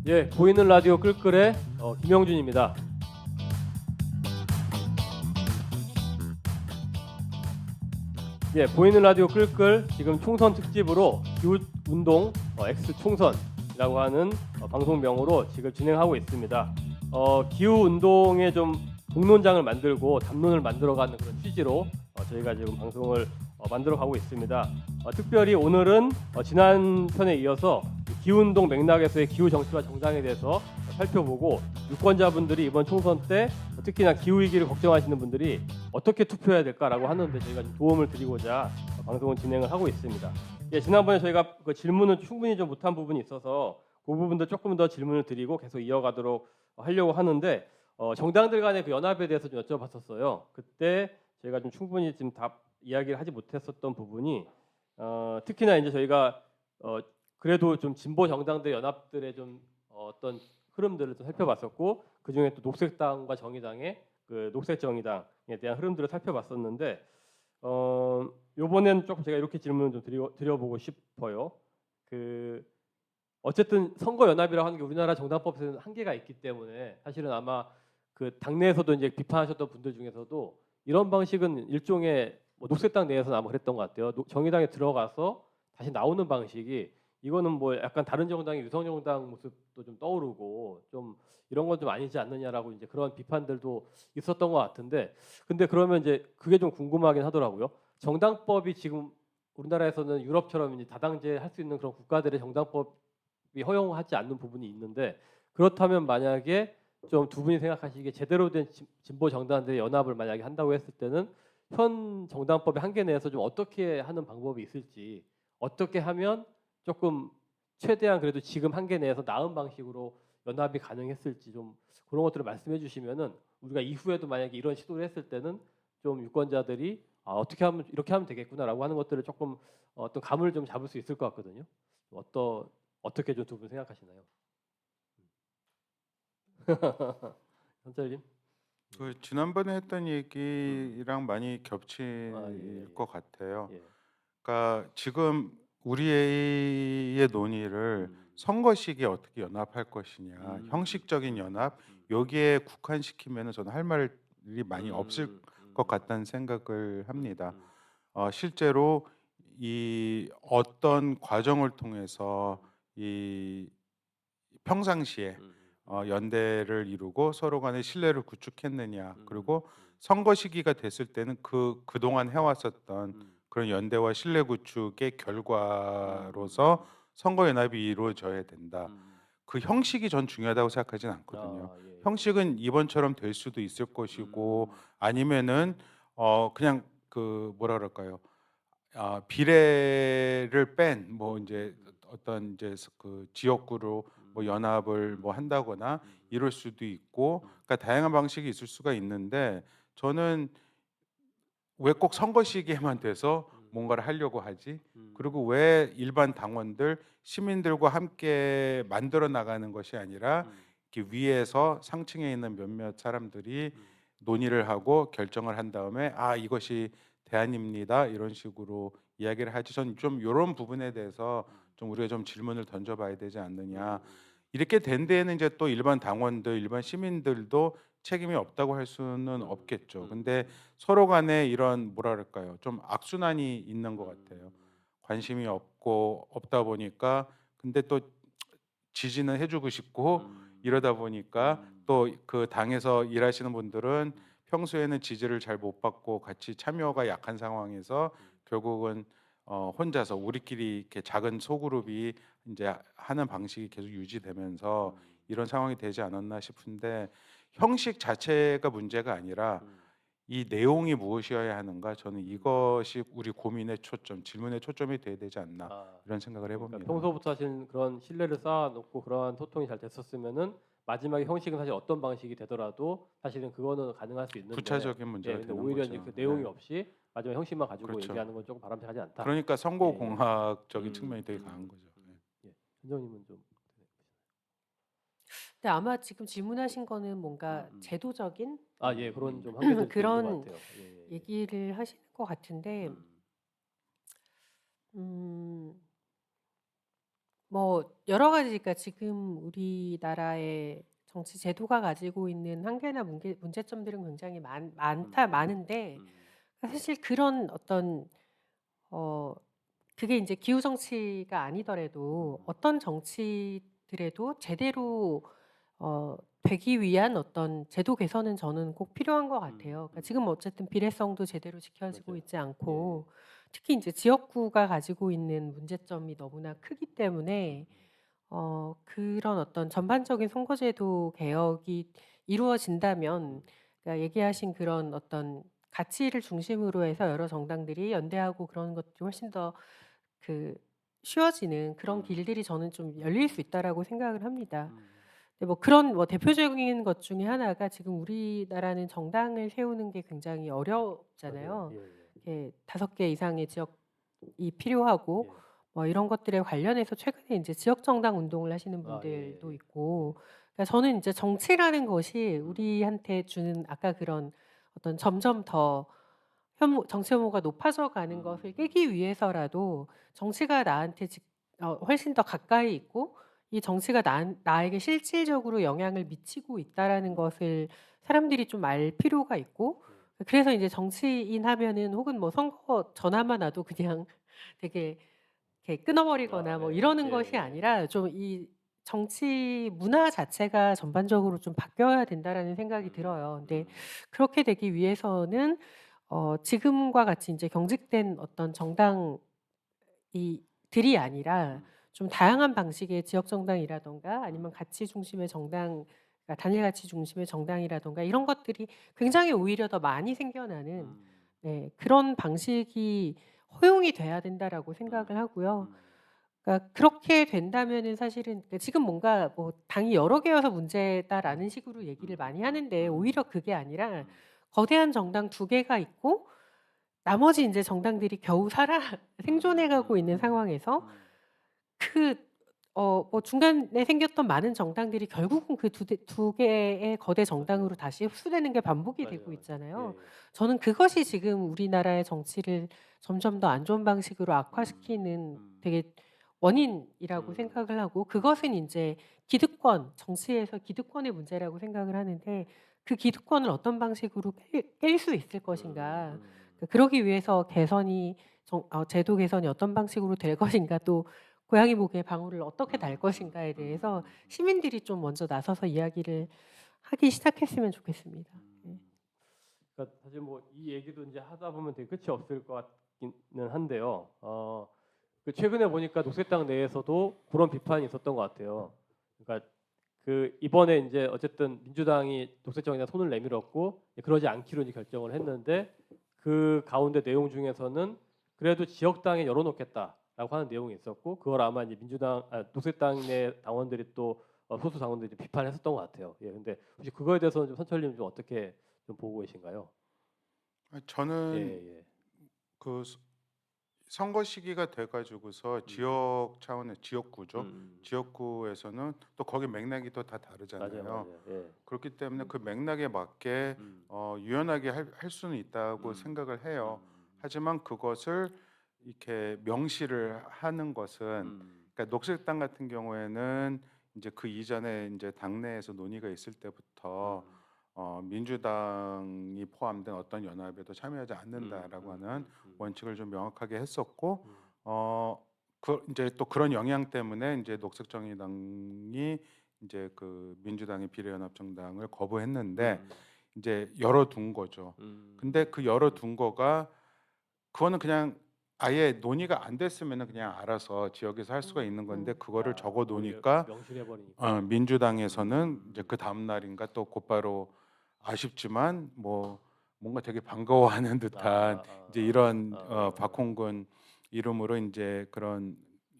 예, 보이는 라디오 끌끌의 김영준입니다. 예, 보이는 라디오 끌끌 지금 총선 특집으로 기후운동 X 총선이라고 하는 방송명으로 지금 진행하고 있습니다. 기후운동에 좀 공론장을 만들고 담론을 만들어가는 그런 취지로 저희가 지금 방송을 만들어가고 있습니다. 특별히 오늘은 지난 편에 이어서 기후운동 맥락에서의 기후정치와 정당에 대해서 살펴보고 유권자분들이 이번 총선 때 특히나 기후위기를 걱정하시는 분들이 어떻게 투표해야 될까라고 하는데 저희가 좀 도움을 드리고자 방송을 진행을 하고 있습니다. 예, 지난번에 저희가 그 질문을 충분히 좀 못한 부분이 있어서 그 부분도 조금 더 질문을 드리고 계속 이어가도록 하려고 하는데 정당들 간의 그 연합에 대해서 좀 여쭤봤었어요. 그때 저희가 좀 충분히 지금 답 이야기를 하지 못했었던 부분이 특히나 이제 저희가 그래도 좀 진보 정당들 연합들의 좀 어떤 흐름들을 좀 살펴봤었고 그 중에 또 녹색당과 정의당의 그 녹색 정의당에 대한 흐름들을 살펴봤었는데 요번엔 조금 제가 이렇게 질문을 좀 드려보고 싶어요. 그 어쨌든 선거 연합이라고 하는 게 우리나라 정당법에서는 한계가 있기 때문에 사실은 아마 그 당내에서도 이제 비판하셨던 분들 중에서도 이런 방식은 일종의 뭐 녹색당 내에서는 아마 그랬던 것 같아요. 정의당에 들어가서 다시 나오는 방식이 이거는 뭐 약간 다른 정당의 유성정당 모습도 좀 떠오르고 좀 이런 건 좀 아니지 않느냐라고 이제 그런 비판들도 있었던 것 같은데 근데 그러면 이제 그게 좀 궁금하긴 하더라고요. 정당법이 지금 우리나라에서는 유럽처럼 이제 다당제 할 수 있는 그런 국가들의 정당법이 허용하지 않는 부분이 있는데 그렇다면 만약에 좀 두 분이 생각하시기에 제대로 된 진보 정당들의 연합을 만약에 한다고 했을 때는 현 정당법의 한계 내에서 좀 어떻게 하는 방법이 있을지 어떻게 하면 조금 최대한 그래도 지금 한계 내에서 나은 방식으로 연합이 가능했을지 좀 그런 것들을 말씀해 주시면은 우리가 이후에도 만약에 이런 시도를 했을 때는 좀 유권자들이 어떻게 하면 이렇게 하면 되겠구나라고 하는 것들을 조금 어떤 감을 좀 잡을 수 있을 것 같거든요. 어떻게 좀 두 분 생각하시나요? 현철님? 그 지난번에 했던 얘기랑 많이 겹칠 예, 것 같아요. 예. 그러니까 지금 우리의 논의를 선거 시기에 어떻게 연합할 것이냐, 형식적인 연합 여기에 국한시키면은 저는 할 말이 많이 없을 것 같다는 생각을 합니다. 실제로 이 어떤 과정을 통해서 이 평상시에 연대를 이루고 서로 간의 신뢰를 구축했느냐, 그리고 선거 시기가 됐을 때는 그동안 해왔었던 그런 연대와 신뢰 구축의 결과로서 선거 연합이 이루어져야 된다. 그 형식이 전 중요하다고 생각하진 않거든요. 예. 형식은 이번처럼 될 수도 있을 것이고 아니면은 그냥 그 뭐라 그럴까요? 비례를 뺀 뭐 이제 어떤 이제 그 지역구로 뭐 연합을 뭐 한다거나 이럴 수도 있고, 그러니까 다양한 방식이 있을 수가 있는데 저는 왜 꼭 선거 시기에만 돼서 뭔가를 하려고 하지? 그리고 왜 일반 당원들, 시민들과 함께 만들어 나가는 것이 아니라 이렇게 위에서 상층에 있는 몇몇 사람들이 논의를 하고 결정을 한 다음에 이것이 대안입니다 이런 식으로 이야기를 하지. 전 좀 이런 부분에 대해서 좀 우리가 좀 질문을 던져봐야 되지 않느냐. 이렇게 된 데에는 이제 또 일반 당원들, 일반 시민들도 책임이 없다고 할 수는 없겠죠. 근데 서로 간에 이런 뭐라 그럴까요? 좀 악순환이 있는 것 같아요. 관심이 없고 없다 보니까 근데 또 지지는 해주고 싶고 이러다 보니까 또 그 당에서 일하시는 분들은 평소에는 지지를 잘 못 받고 같이 참여가 약한 상황에서 결국은 혼자서 우리끼리 이렇게 작은 소그룹이 이제 하는 방식이 계속 유지되면서 이런 상황이 되지 않았나 싶은데 형식 자체가 문제가 아니라 이 내용이 무엇이어야 하는가, 저는 이것이 우리 고민의 초점, 질문의 초점이 돼야 되지 않나 이런 생각을 그러니까 해봅니다. 평소부터 하신 그런 신뢰를 쌓아놓고 그러한 소통이 잘 됐었으면은 마지막에 형식은 사실 어떤 방식이 되더라도 사실은 그거는 가능할 수 있는데 구체적인 문제가 근데 되는 오히려 이제 거죠. 그 내용이 네. 없이 마지막 형식만 가지고 그렇죠. 얘기하는 건 조금 바람직하지 않다. 그러니까 선거 예, 예. 공학적인 측면이 되게 강한 거죠. 네. 예. 현정님은 좀 근데 아마 지금 질문하신 거는 뭔가 제도적인 예, 그런 좀 한계들이 또 있는 것 그런 같아요. 예, 예, 예. 얘기를 하시는 것 같은데 음 뭐 여러 가지가 지금 우리나라의 정치 제도가 가지고 있는 한계나 문제점들은 굉장히 많은데 사실 그런 어떤 어 그게 이제 기후 정치가 아니더라도 어떤 정치들에도 제대로 되기 위한 어떤 제도 개선은 저는 꼭 필요한 것 같아요. 그러니까 지금 어쨌든 비례성도 제대로 지켜지고 맞아요. 있지 예. 않고 특히 이제 지역구가 가지고 있는 문제점이 너무나 크기 때문에 그런 어떤 전반적인 선거제도 개혁이 이루어진다면 그러니까 얘기하신 그런 어떤 가치를 중심으로 해서 여러 정당들이 연대하고 그런 것들이 훨씬 더 그 쉬워지는 그런 길들이 저는 좀 열릴 수 있다라고 생각을 합니다. 근데 뭐 그런 뭐 대표적인 것 중에 하나가 지금 우리나라는 정당을 세우는 게 굉장히 맞아요. 어렵잖아요. 예, 예. 이렇게 5개 이상의 지역이 필요하고 예. 뭐 이런 것들에 관련해서 최근에 인제 지역 정당 운동을 하시는 아, 예, 분들도 예. 있고 그러니까 저는 인제 정치라는 것이 우리한테 주는 아까 그런 어떤 점점 더 정치 혐오가 높아져 가는 것을 깨기 위해서라도 정치가 나한테 훨씬 더 가까이 있고 이 정치가 나에게 실질적으로 영향을 미치고 있다라는 것을 사람들이 좀 알 필요가 있고 그래서 인제 정치인 하면은 혹은 뭐 선거 전화만 와도 그냥 되게 이렇게 끊어 버리거나 뭐 예. 이러는 예, 것이 예. 아니라 좀 이 정치 문화 자체가 전반적으로 좀 바뀌어야 된다라는 생각이 들어요. 근데 그렇게 되기 위해서는 지금과 같이 인제 경직된 어떤 정당이 들이 아니라 좀 다양한 방식의 지역 정당이라든가 아니면 가치 중심의 정당 그러니까 단일 가치 중심의 정당이라든가 이런 것들이 굉장히 오히려 더 많이 생겨나는 네 그런 방식이 허용이 돼야 된다라고 생각을 하고요. 그러니까 그렇게 된다면은 사실은 그러니까 지금 뭔가 뭐 "당이 여러 개여서 문제다."라는 식으로 얘기를 많이 하는데 오히려 그게 아니라 거대한 정당 2개가 있고 나머지 인제 정당들이 겨우 생존해 가고 있는 상황에서 그 뭐 중간에 생겼던 많은 정당들이 결국은 그 두 개의 거대 정당으로 맞아요. 다시 흡수되는 게 반복이 맞아요, 되고 맞아요. 예, 있잖아요. 예. 저는 그것이 지금 우리나라의 정치를 점점 더 안 좋은 방식으로 악화시키는 되게 원인이라고 생각을 하고 그것은 인제 정치에서 기득권의 문제라고 생각을 하는데 그 기득권을 어떤 방식으로 깰 수 있을 것인가. 그러기 위해서 제도 개선이 어떤 방식으로 될 것인가 또 고양이 목에 방울을 어떻게 달 것인가에 대해서 시민들이 좀 먼저 나서서 이야기를 하기 시작했으면 좋겠습니다. 네. 그러니까 사실 뭐 이 얘기도 이제 하다 보면 되게 끝이 없을 것 같기는 한데요. 그 최근에 보니까 녹색당 내에서도 그런 비판이 있었던 것 같아요. 그러니까 그 이번에 이제 어쨌든 민주당이 녹색정당에 손을 내밀었고 그러지 않기로 이제 결정을 했는데 그 가운데 내용 중에서는 그래도 지역당에 열어놓겠다라고 하는 내용이 있었고 그걸 아마 이제 녹색당 내 당원들이 또 소수 당원들이 비판했었던 것 같아요. 예, 근데 혹시 그거에 대해서는 좀 선철님 좀 어떻게 좀 보고 계신가요? 예, 저는 예. 그 선거 시기가 돼 가지고서 지역 차원의 지역구죠. 지역구에서는 또 거기 맥락이 또 다 맞아요, 다르잖아요. 맞아요. 예. 그렇기 때문에 그 맥락에 맞게 유연하게 할 수는 있다고 생각을 해요. 하지만 그것을 이렇게 명시를 하는 것은 그러니까 녹색당 같은 경우에는 이제 그 이전에 이제 당내에서 논의가 있을 때부터 민주당이 포함된 어떤 연합에도 참여하지 않는다라고 하는 원칙을 좀 명확하게 했었고 이제 또 그런 영향 때문에 이제 녹색정의당이 이제 그 민주당의 비례연합정당을 거부했는데 이제 열어둔 거죠. 근데 그 열어둔 거가 그거는 그냥 아예 논의가 안 됐으면은 그냥 알아서 지역에서 할 수가 있는 건데 그거를 적어 오히려 놓으니까 명시를 해버리니까. 민주당에서는 이제 그 다음 날인가 또 곧바로 아쉽지만 뭐 뭔가 되게 반가워하는 듯한 이제 이런 박홍근 이름으로 이제 그런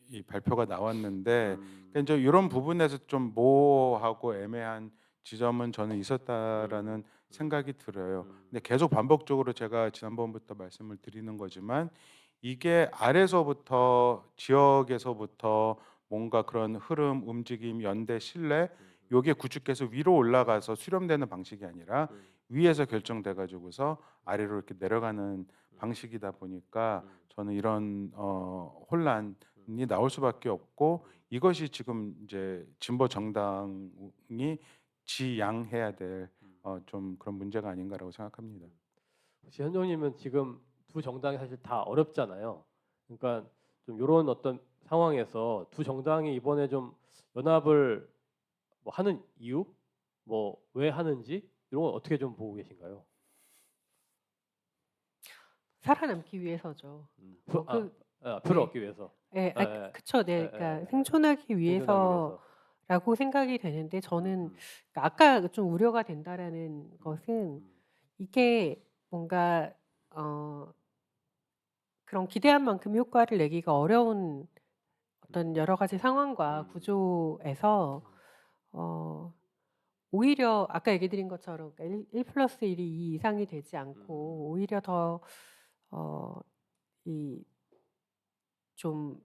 이 발표가 나왔는데 그러니까 이제 이런 부분에서 좀 모호하고 애매한 지점은 저는 있었다라는 생각이 들어요. 근데 계속 반복적으로 제가 지난번부터 말씀을 드리는 거지만 이게 아래서부터 지역에서부터 뭔가 그런 흐름, 움직임, 연대, 신뢰 요게 구축해서 위로 올라가서 수렴되는 방식이 아니라 위에서 결정돼 가지고서 아래로 이렇게 내려가는 방식이다 보니까 저는 이런 혼란 나올 수밖에 없고 이것이 지금 이제 진보 정당이 지양해야 될 좀 그런 문제가 아닌가라고 생각합니다. 혹시 현정님은 지금 두 정당이 사실 다 어렵잖아요. 그러니까 좀 이런 어떤 상황에서 두 정당이 이번에 좀 연합을 뭐 하는 이유, 뭐 왜 하는지 이런 건 어떻게 좀 보고 계신가요? 살아남기 위해서죠. 표, 그 표를 네. 얻기 위해서. 예. 예, 예, 그쵸. 예, 네. 예, 그러니까 예. 생존하기 생존하기 위해서. 위해서라고 생각이 되는데 저는 음, 그러니까 아까 좀 우려가 된다라는 것은 음, 이게 뭔가 어 그런 기대한 만큼 효과를 내기가 어려운 어떤 여러 가지 상황과 구조에서 어 오히려 아까 얘기 드린 것처럼 그러니까 1+1이 2 이상이 되지 않고 오히려 더 이 좀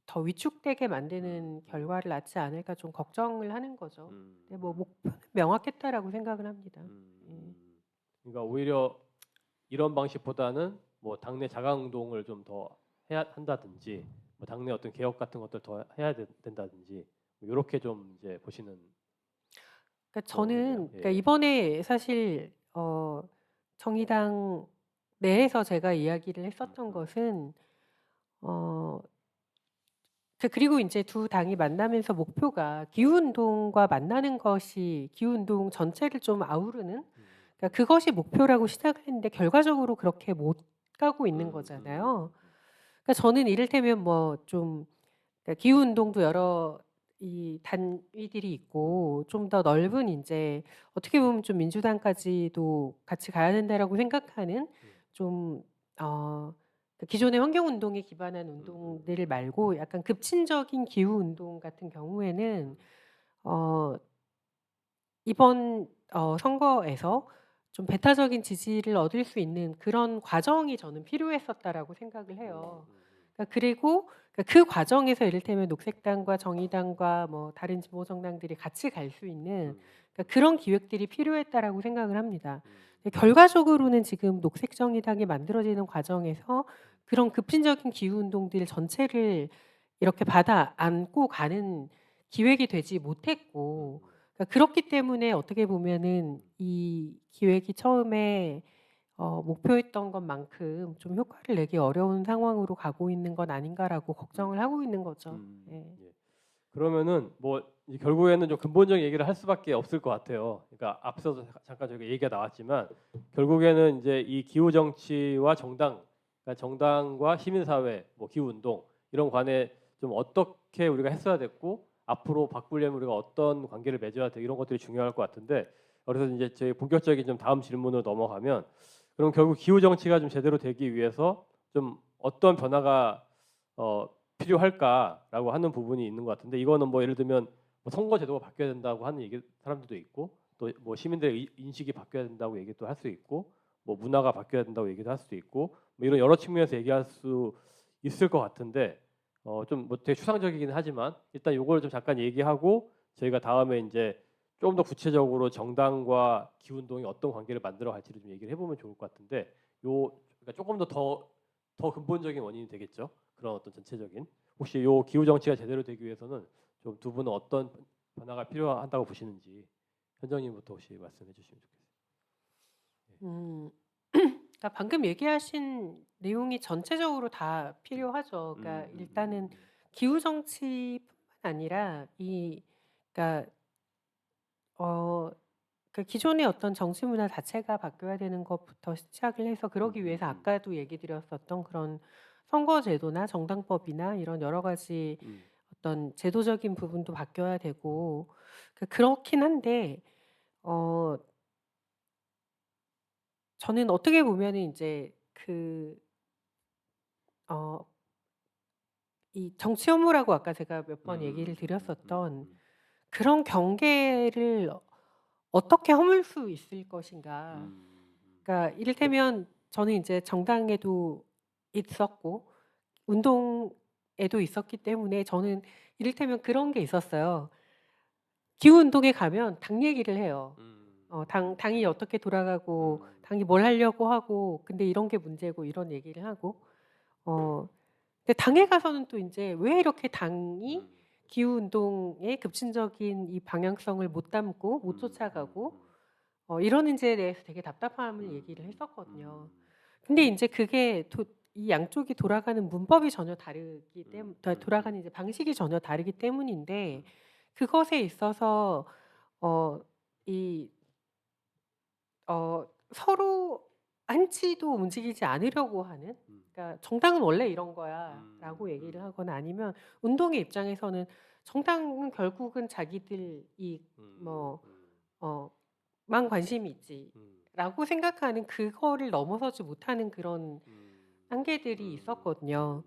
더 위축되게 만드는 결과를 낳지 않을까 좀 걱정을 하는 거죠. 근데 뭐 목표는 명확했다라고 생각을 합니다. 예. 그러니까 오히려 이런 방식보다는 뭐 당내 자강운동을 좀 더 해야 한다든지, 뭐 당내 어떤 개혁 같은 것들 더 해야 된다든지 이렇게 좀 이제 보시는 그러니까 거겠네요. 저는 예, 그러니까 예. 이번에 사실 정의당 내에서 제가 이야기를 했었던 것은 어 그리고 인제 두 당이 만나면서 목표가 기후 운동과 만나는 것이 기후 운동 전체를 좀 아우르는 그러니까 그것이 목표라고 시작을 했는데 결과적으로 그렇게 못 가고 있는 거잖아요. 그러니까 저는 이를테면 뭐 좀 그러니까 기후 운동도 여러 이 단위들이 있고 좀 더 넓은 인제 어떻게 보면 좀 민주당까지도 같이 가야 된다라고 생각하는 좀 그 기존의 환경 운동에 기반한 운동들 말고 약간 급진적인 기후 운동 같은 경우에는 어 이번 선거에서 좀 배타적인 지지를 얻을 수 있는 그런 과정이 저는 필요했었다라고 생각을 해요. 그러니까 그리고 그 과정에서 이를테면 녹색당과 정의당과 뭐 다른 진보 정당들이 같이 갈 수 있는 그런 기획들이 필요했다라고 생각을 합니다. 근데 결과적으로는 지금 녹색 정의당이 만들어지는 과정에서 그런 급진적인 기후 운동들 전체를 이렇게 받아 안고 가는 기획이 되지 못했고 그러니까 그렇기 때문에 어떻게 보면은 이 기획이 처음에 목표했던 것만큼 좀 효과를 내기 어려운 상황으로 가고 있는 건 아닌가라고 걱정을 하고 있는 거죠. 예. 예. 그러면은 뭐 이제 결국에는 좀 근본적인 얘기를 할 수밖에 없을 것 같아요. 그러니까 앞서서 잠깐 저희가 얘기가 나왔지만 결국에는 이제 이 기후 정치와 정당, 그러니까 정당과 시민사회, 뭐 기후 운동 이런 관에 좀 어떻게 우리가 했어야 됐고 앞으로 바꾸려면 우리가 어떤 관계를 맺어야 돼 이런 것들이 중요할 것 같은데 그래서 이제 저희 본격적인 좀 다음 질문으로 넘어가면 그럼 결국 기후 정치가 좀 제대로 되기 위해서 좀 어떤 변화가 필요할까라고 하는 부분이 있는 것 같은데 이거는 뭐 예를 들면 뭐 선거 제도가 바뀌어야 된다고 하는 얘기 사람들도 있고 또 뭐 시민들의 인식이 바뀌어야 된다고 얘기도 할 수 있고 뭐 문화가 바뀌어야 된다고 얘기도 할 수 있고 뭐 이런 여러 측면에서 얘기할 수 있을 것 같은데 좀 뭐 되게 추상적이긴 하지만 일단 요걸 좀 잠깐 얘기하고 저희가 다음에 이제 좀 더 구체적으로 정당과 기운동이 어떤 관계를 만들어 갈지를 좀 얘기를 해보면 좋을 것 같은데 그러니까 조금 더 근본적인 원인이 되겠죠. 그런 어떤 전체적인 혹시 요 기후 정치가 제대로 되기 위해서는 좀 두 분은 어떤 변화가 필요하다고 보시는지 현정님부터 혹시 말씀해 주시면 좋겠어요. 음. 그러니까 방금 얘기하신 내용이 전체적으로 다 필요하죠. 그러니까 일단은 기후 정치뿐만 아니라 그러니까 어 그 기존의 어떤 정치 문화 자체가 바뀌어야 되는 것부터 시작을 해서 그러기 위해서 아까도 얘기 드렸었던 그런 선거 제도나 정당법이나 이런 여러 가지 어떤 제도적인 부분도 바뀌어야 되고 그렇긴 한데 어 저는 어떻게 보면은 인제 어 이 정치 혐오라고 아까 제가 몇 번 얘기를 드렸었던 그런 경계를 어떻게 허물 수 있을 것인가. 그러니까 이를테면 저는 인제 정당에도 있었고 운동에도 있었기 때문에 저는 이를테면 그런 게 있었어요. 기후 운동에 가면 당 얘기를 해요. 당이 어떻게 돌아가고 당이 뭘 하려고 하고 근데 이런 게 문제고 이런 얘기를 하고 어 근데 당에 가서는 또 인제 왜 이렇게 당이 기후 운동의 급진적인 이 방향성을 못 담고 못 쫓아가고 이러는지에 대해서 되게 답답함을 얘기를 했었거든요. 근데 인제 그게 이 양쪽이 돌아가는 문법이 전혀 다르기 돌아가는 이제 방식이 전혀 다르기 때문인데 그것에 있어서 어 이 서로 한치도 움직이지 않으려고 하는, 그러니까 "정당은 원래 이런 거야."라고 얘기를 하거나 아니면 운동의 입장에서는 정당은 결국은 자기들 이익 뭐 만 관심이 있지라고 생각하는, 그거를 넘어서지 못하는 그런 단계들이 있었거든요.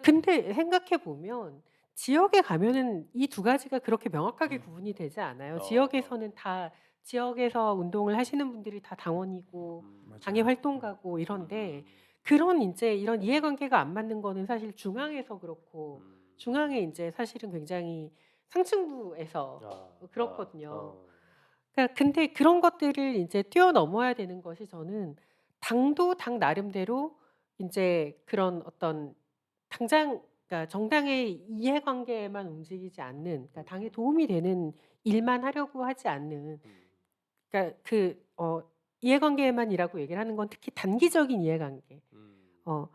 근데 생각해 보면 지역에 가면은 이 두 가지가 그렇게 명확하게 구분이 되지 않아요. 지역에서는 다 지역에서 운동을 하시는 분들이 다 당원이고 당의 맞아요. 활동가고 이런데 그런 인제 이런 이해관계가 안 맞는 거는 사실 중앙에서 그렇고 중앙에 인제 사실은 굉장히 상층부에서 그렇거든요. 그러니까 근데 그런 것들을 인제 뛰어넘어야 되는 것이, 저는 당도 당 나름대로 인제 그런 어떤 당장, 그러니까 정당의 이해관계에만 움직이지 않는, 그러니까 당에 도움이 되는 일만 하려고 하지 않는, 그러니까 이해관계만이라고 얘기를 하는 건 특히 단기적인 이해관계. 그러니까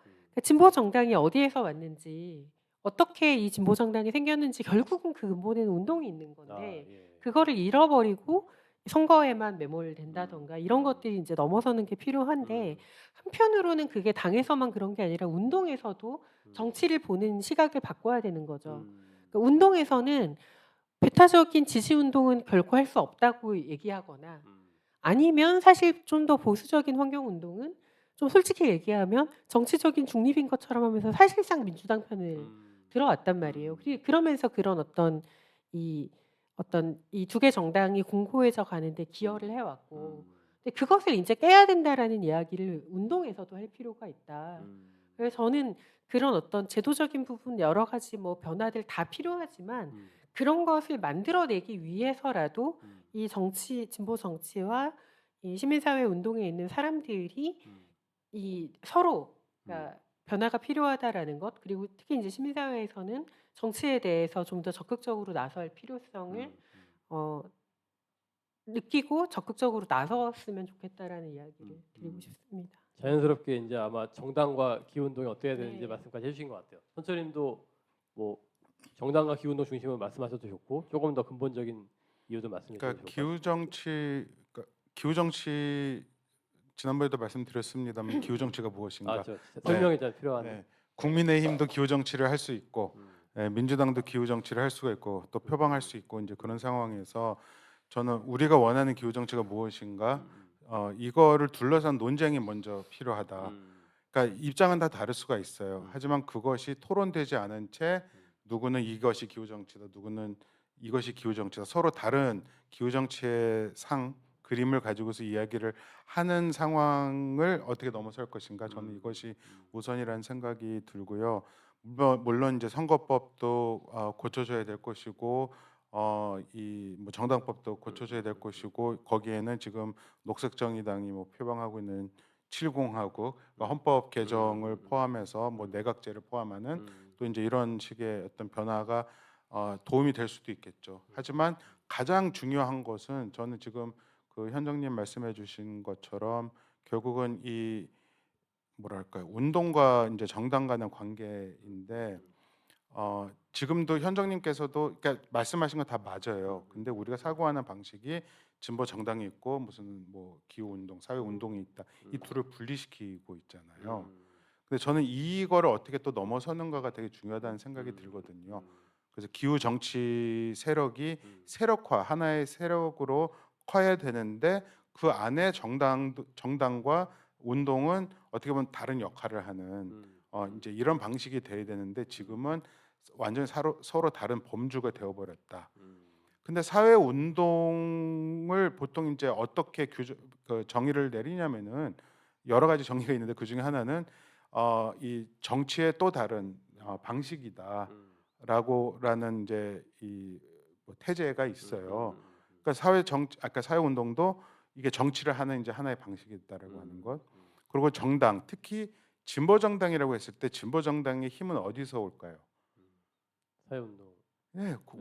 진보 정당이 어디에서 왔는지, 어떻게 이 진보 정당이 생겼는지 결국은 그 근본에는 운동이 있는 건데 그거를 잃어버리고 선거에만 매몰된다든가 이런 것들이 인제 넘어서는 게 필요한데, 한편으로는 그게 당에서만 그런 게 아니라 운동에서도 정치를 보는 시각을 바꿔야 되는 거죠. 그러니까 운동에서는 배타적인 지지 운동은 결코 할 수 없다고 얘기하거나 아니면 사실 좀 더 보수적인 환경 운동은 좀 솔직히 얘기하면 정치적인 중립인 것처럼 하면서 사실상 민주당 편을 들어왔단 말이에요. 그러면서 그런 어떤 이 두 개 정당이 공고해져 가는데 기여를 해 왔고, 근데 그것을 인제 깨야 된다라는 이야기를 운동에서도 할 필요가 있다. 그래서 저는 그런 어떤 제도적인 부분 여러 가지 뭐 변화들 다 필요하지만 그런 것을 만들어내기 위해서라도 이 정치 진보 정치와 이 시민사회 운동에 있는 사람들이 이 서로, 그러니까 변화가 필요하다라는 것, 그리고 특히 인제 시민사회에서는 정치에 대해서 좀 더 적극적으로 나설 필요성을 어 느끼고 적극적으로 나섰으면 좋겠다라는 이야기를 드리고 싶습니다. 자연스럽게 인제 아마 정당과 기후 운동이 어떻게 해야 되는지 네. 말씀까지 해 주신 것 같아요. 선처님도 뭐 정당과 기후 운동 중심으로 말씀하셔도 좋고 조금 더 근본적인 이유도 말씀해 주셔도 그러니까 좋을 것 기후 같습니다. 정치, 그러니까 기후 정치 지난번에도 말씀드렸습니다만 기후 정치가 무엇인가? 저 네. 설명이 좀 필요한. 네. 국민의힘도 기후 정치를 할 수 있고, 민주당도 기후 정치를 할 수가 있고 또 표방할 수 있고 이제 그런 상황에서 저는 우리가 원하는 기후 정치가 무엇인가? 이거를 둘러싼 논쟁이 먼저 필요하다. 그러니까 입장은 다 다를 수가 있어요. 하지만 그것이 토론되지 않은 채 누구는 이것이 기후 정치다, 누구는 이것이 기후 정치다, 서로 다른 기후 정치의 그림을 가지고서 이야기를 하는 상황을 어떻게 넘어설 것인가, 저는 이것이 우선이라는 생각이 들고요. 물론 이제 선거법도 고쳐져야 될 것이고 이 뭐 정당법도 고쳐져야 될 것이고 거기에는 지금 녹색정의당이 뭐 표방하고 있는 70하고 헌법 개정을 포함해서 뭐 내각제를 포함하는 또 이제 이런 식의 어떤 변화가 도움이 될 수도 있겠죠. 하지만 가장 중요한 것은 저는 지금 그 현정님 말씀해 주신 것처럼 결국은 이 뭐랄까요, 운동과 이제 정당 간의 관계인데 지금도 현정님께서도 그러니까 말씀하신 거 다 맞아요. 근데 우리가 사고하는 방식이 진보 정당이 있고 무슨 뭐 기후 운동, 사회 운동이 있다. 이 둘을 분리시키고 있잖아요. 근데 저는 이거를 어떻게 또 넘어서는가가 되게 중요하다는 생각이 들거든요. 그래서 기후 정치 세력이 세력화, 하나의 세력으로 커야 되는데 그 안에 정당과 운동은 어떻게 보면 다른 역할을 하는 이제 이런 방식이 돼야 되는데 지금은 완전히 서로 다른 범주가 되어버렸다. 근데 사회 운동을 보통 이제 어떻게 그 정의를 내리냐면은 여러 가지 정의가 있는데 그 중에 하나는 이 정치의 또 다른 방식이다라고라는 이제 이뭐 태제가 있어요. 그러니까 아까 사회 운동도 이게 정치를 하는 이제 하나의 방식이다라고 하는 것. 그리고 정당, 특히 진보 정당이라고 했을 때 진보 정당의 힘은 어디서 올까요? 사회운동. 네, 그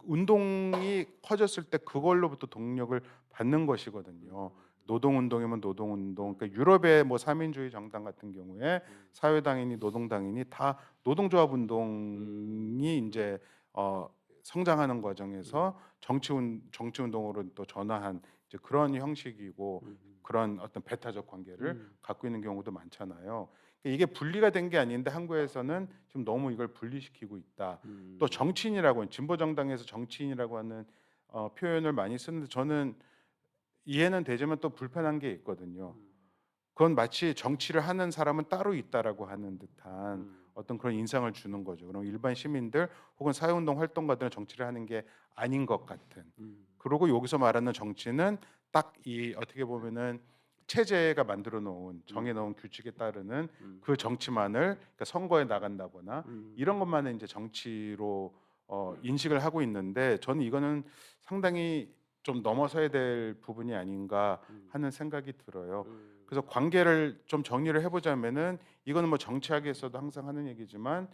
운동이 커졌을 때 그걸로부터 동력을 받는 것이거든요. 노동운동이면 노동운동. 그러니까 유럽의 뭐 사민주의 정당 같은 경우에 사회당이니 노동당이니 다 노동조합 운동이 이제 성장하는 과정에서 정치운동으로 또 전환한 이제 그런 형식이고 그런 어떤 배타적 관계를 갖고 있는 경우도 많잖아요. 이게 분리가 된 게 아닌데 한국에서는 지금 너무 이걸 분리시키고 있다. 또 정치인이라고 진보 정당에서 정치인이라고 하는 표현을 많이 쓰는데 저는 이해는 되지만 또 불편한 게 있거든요. 그건 마치 정치를 하는 사람은 따로 있다라고 하는 듯한 어떤 그런 인상을 주는 거죠. 그럼 일반 시민들 혹은 사회운동 활동가들은 정치를 하는 게 아닌 것 같은. 그리고 여기서 말하는 정치는 딱 이 어떻게 보면은 체제가 만들어 놓은 정해 놓은 규칙에 따르는 그 정치만을 그러니까 선거에 나간다거나 이런 것만을 이제 정치로 인식을 하고 있는데 저는 이거는 상당히 좀 넘어서야 될 부분이 아닌가 하는 생각이 들어요. 그래서 관계를 좀 정리를 해보자면은 이거는 뭐 정치학에서도 항상 하는 얘기지만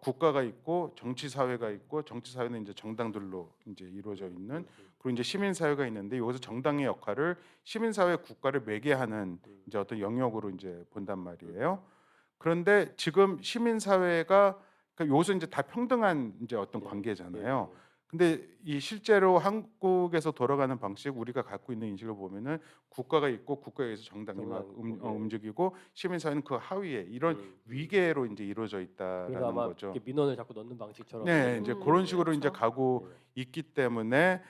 국가가 있고 정치 사회가 있고 정치 사회는 이제 정당들로 이제 이루어져 있는 그리고 이제 시민 사회가 있는데 여기서 정당의 역할을 시민 사회 국가를 매개하는 이제 어떤 영역으로 이제 본단 말이에요. 그런데 지금 시민 사회가 그러니까 여기서 이제 다 평등한 이제 어떤 관계잖아요. 근데 이 실제로 한국에서 돌아가는 방식 우리가 갖고 있는 인식을 보면은 국가가 있고 국가에서 정당이 막 움직이고 시민 사회는 그 하위에 이런 위계로 이제 이루어져 그래서 있다라는 아마 거죠. 이렇게 민원을 자꾸 넣는 방식처럼. 네, 이제 그런 식으로 이제 그렇죠. 가고 있기 때문에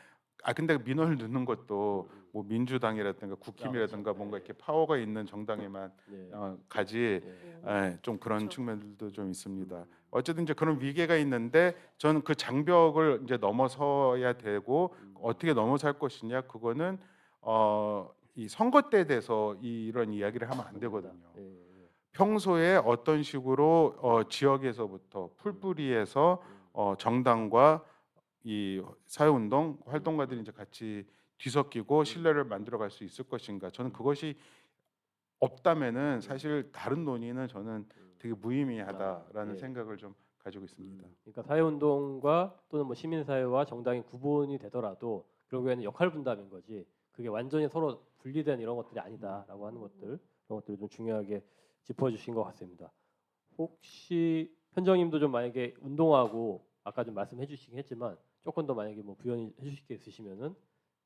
근데 민원을 넣는 것도 뭐 민주당이라든가 국힘이라든가 그렇죠. 뭔가 이렇게 파워가 있는 정당에만 가지 좀 그런 그렇죠. 측면들도 좀 있습니다. 어쨌든 이제 그런 위계가 있는데 저는 그 장벽을 이제 넘어서야 되고 어떻게 넘어설 것이냐 그거는 이 선거 때에 대해서 이런 이야기를 하면 안 되거든요. 평소에 어떤 식으로 지역에서부터 풀뿌리에서 정당과 이 사회운동 활동가들이 이제 같이 뒤섞이고 신뢰를 만들어갈 수 있을 것인가? 저는 그것이 없다면은 사실 다른 논의는 저는 되게 무의미하다라는 생각을 좀 가지고 있습니다. 그러니까 사회운동과 또는 뭐 시민사회와 정당이 구분이 되더라도 결국에는 역할 분담인 거지. 그게 완전히 서로 분리된 이런 것들이 아니다라고 하는 것들, 그런 것들을 좀 중요하게 짚어주신 것 같습니다. 혹시 현정님도 좀 만약에 운동하고 아까 좀 말씀해주시긴 했지만 조금 더 만약에 뭐 부연해 주실 게 있으시면은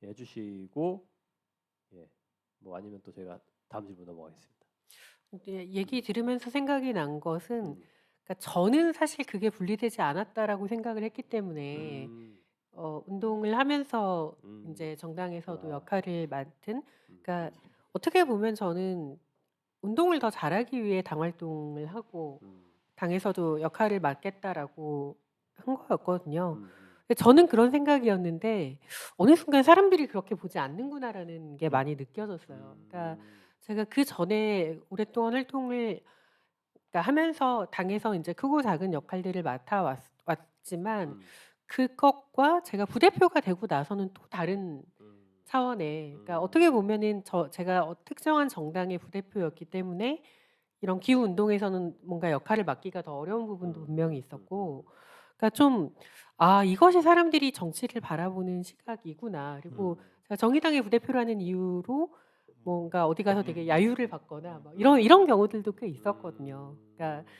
해주시고 뭐 아니면 또 제가 다음 질문 넘어가겠습니다. 근데 얘기 들으면서 생각이 난 것은 그러니까 저는 사실 그게 분리되지 않았다라고 생각을 했기 때문에 운동을 하면서 이제 정당에서도 역할을 맡은 그러니까 어떻게 보면 저는 운동을 더 잘하기 위해 당 활동을 하고 당에서도 역할을 맡겠다라고 한 거였거든요. 근데 저는 그런 생각이었는데 어느 순간 사람들이 그렇게 보지 않는구나라는 게 많이 느껴졌어요. 그러니까 제가 그전에 오랫동안 활동을 그러니까 하면서 당에서 인제 크고 작은 역할들을 왔지만 그것과 제가 부대표가 되고 나서는 또 다른 차원의 그러니까 어떻게 보면은 제가 특정한 정당의 부대표였기 때문에 이런 기후 운동에서는 뭔가 역할을 맡기가 더 어려운 부분도 분명히 있었고 그러니까 좀 '아 이것이 사람들이 정치를 바라보는 시각이구나.' 그리고 제가 정의당의 부대표라는 이유로 뭔가 어디 가서 되게 야유를 받거나 막 이런 경우들도 꽤 있었거든요. 그러니까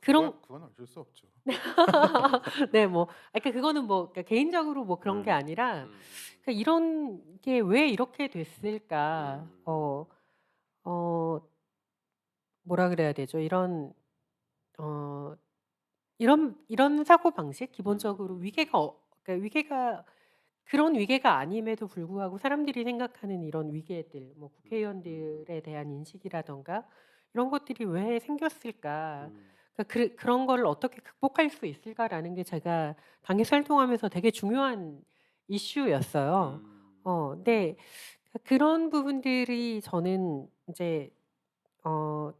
그런 그건 어쩔 수 없죠. 네 뭐 그러니까 그거는 뭐 그러니까 개인적으로 뭐 그런 게 아니라 그러니까 '이런 게 왜 이렇게 됐을까?' 어 뭐라 그래야 되죠? 어 이런 사고방식 기본적으로 그러니까 위계가 그런 위계가 아님에도 불구하고 사람들이 생각하는 이런 위계들 뭐 국회의원들에 대한 인식이라든가 이런 것들이 왜 생겼을까? 그러니까 그런 거를 어떻게 극복할 수 있을까라는 게 제가 당에서 활동하면서 되게 중요한 이슈였어요. 근데 그런 부분들이 저는 인제 어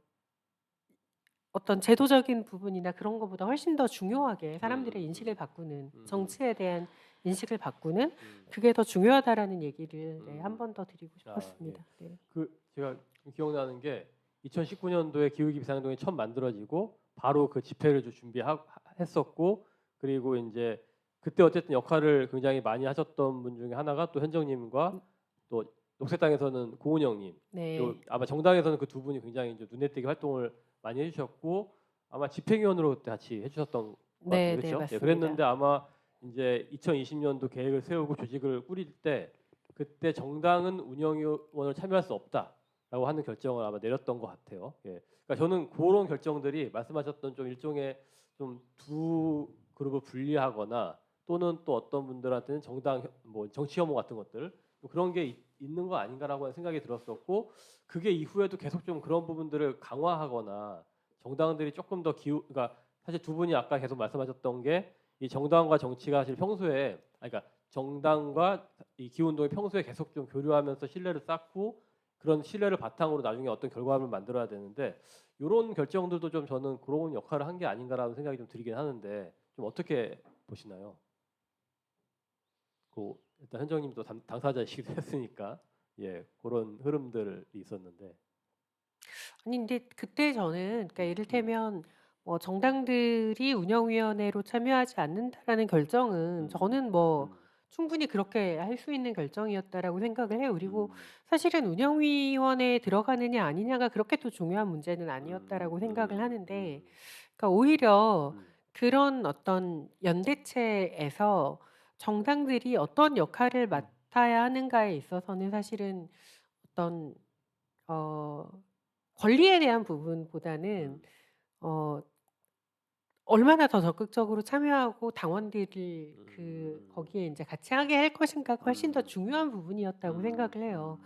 어떤 제도적인 부분이나 그런 거보다 훨씬 더 중요하게 사람들의 인식을 바꾸는 정치에 대한 인식을 바꾸는 그게 더 중요하다라는 얘기를 네 한 번 더 드리고 싶었습니다. 네. 그 제가 기억나는 게 2019년도에 기후위기 비상행동이 처음 만들어지고 바로 그 집회를 좀 준비했었고 그리고 이제 그때 어쨌든 역할을 굉장히 많이 하셨던 분 중에 하나가 또 현정님과 또 녹색당에서는 고은영님 그리고 네. 아마 정당에서는 그 두 분이 굉장히 이제 눈에 띄게 활동을 많이 해주셨고 아마 집행위원으로 그때 같이 해주셨던 것 같은데 네, 네, 그렇죠? 예, 맞습니다. 그랬는데 아마 이제 2020년도 계획을 세우고 조직을 꾸릴 때 그때 정당은 운영위원을 참여할 수 없다라고 하는 결정을 아마 내렸던 것 같아요. 예. 그러니까 저는 그런 결정들이 말씀하셨던 좀 일종의 좀 두 그룹을 분리하거나 또는 또 어떤 분들한테는 정당 뭐 정치 혐오 같은 것들 뭐 그런 게 있는 거 아닌가라고 하는 생각이 들었었고 그게 이후에도 계속 좀 그런 부분들을 강화하거나 정당들이 조금 더 그러니까 사실 두 분이 아까 계속 말씀하셨던 게 이 정당과 정치가 사실 평소에 그러니까 정당과 이 기후운동이 평소에 계속 좀 교류하면서 신뢰를 쌓고 그런 신뢰를 바탕으로 나중에 어떤 결과물을 만들어야 되는데 이런 결정들도 좀 저는 그런 역할을 한 게 아닌가라는 생각이 좀 들긴 하는데 좀 어떻게 보시나요? 그 일단 현정님도 당사자이시기도 했으니까 예 그런 흐름들이 있었는데 아니 근데 그때 저는 그러니까 이를테면 뭐 정당들이 운영위원회로 참여하지 않는다라는 결정은 저는 뭐 충분히 그렇게 할 수 있는 결정이었다라고 생각을 해요. 그리고 사실은 운영위원회에 들어가느냐 아니냐가 그렇게 또 중요한 문제는 아니었다라고 생각을 하는데 그러니까 오히려 그런 어떤 연대체에서 정당들이 어떤 역할을 맡아야 하는가에 있어서는 사실은 어떤 어 권리에 대한 부분보다는 어 얼마나 더 적극적으로 참여하고 당원들을 거기에 인제 같이 하게 할 것인가가 훨씬 더 중요한 부분이었다고 생각을 해요.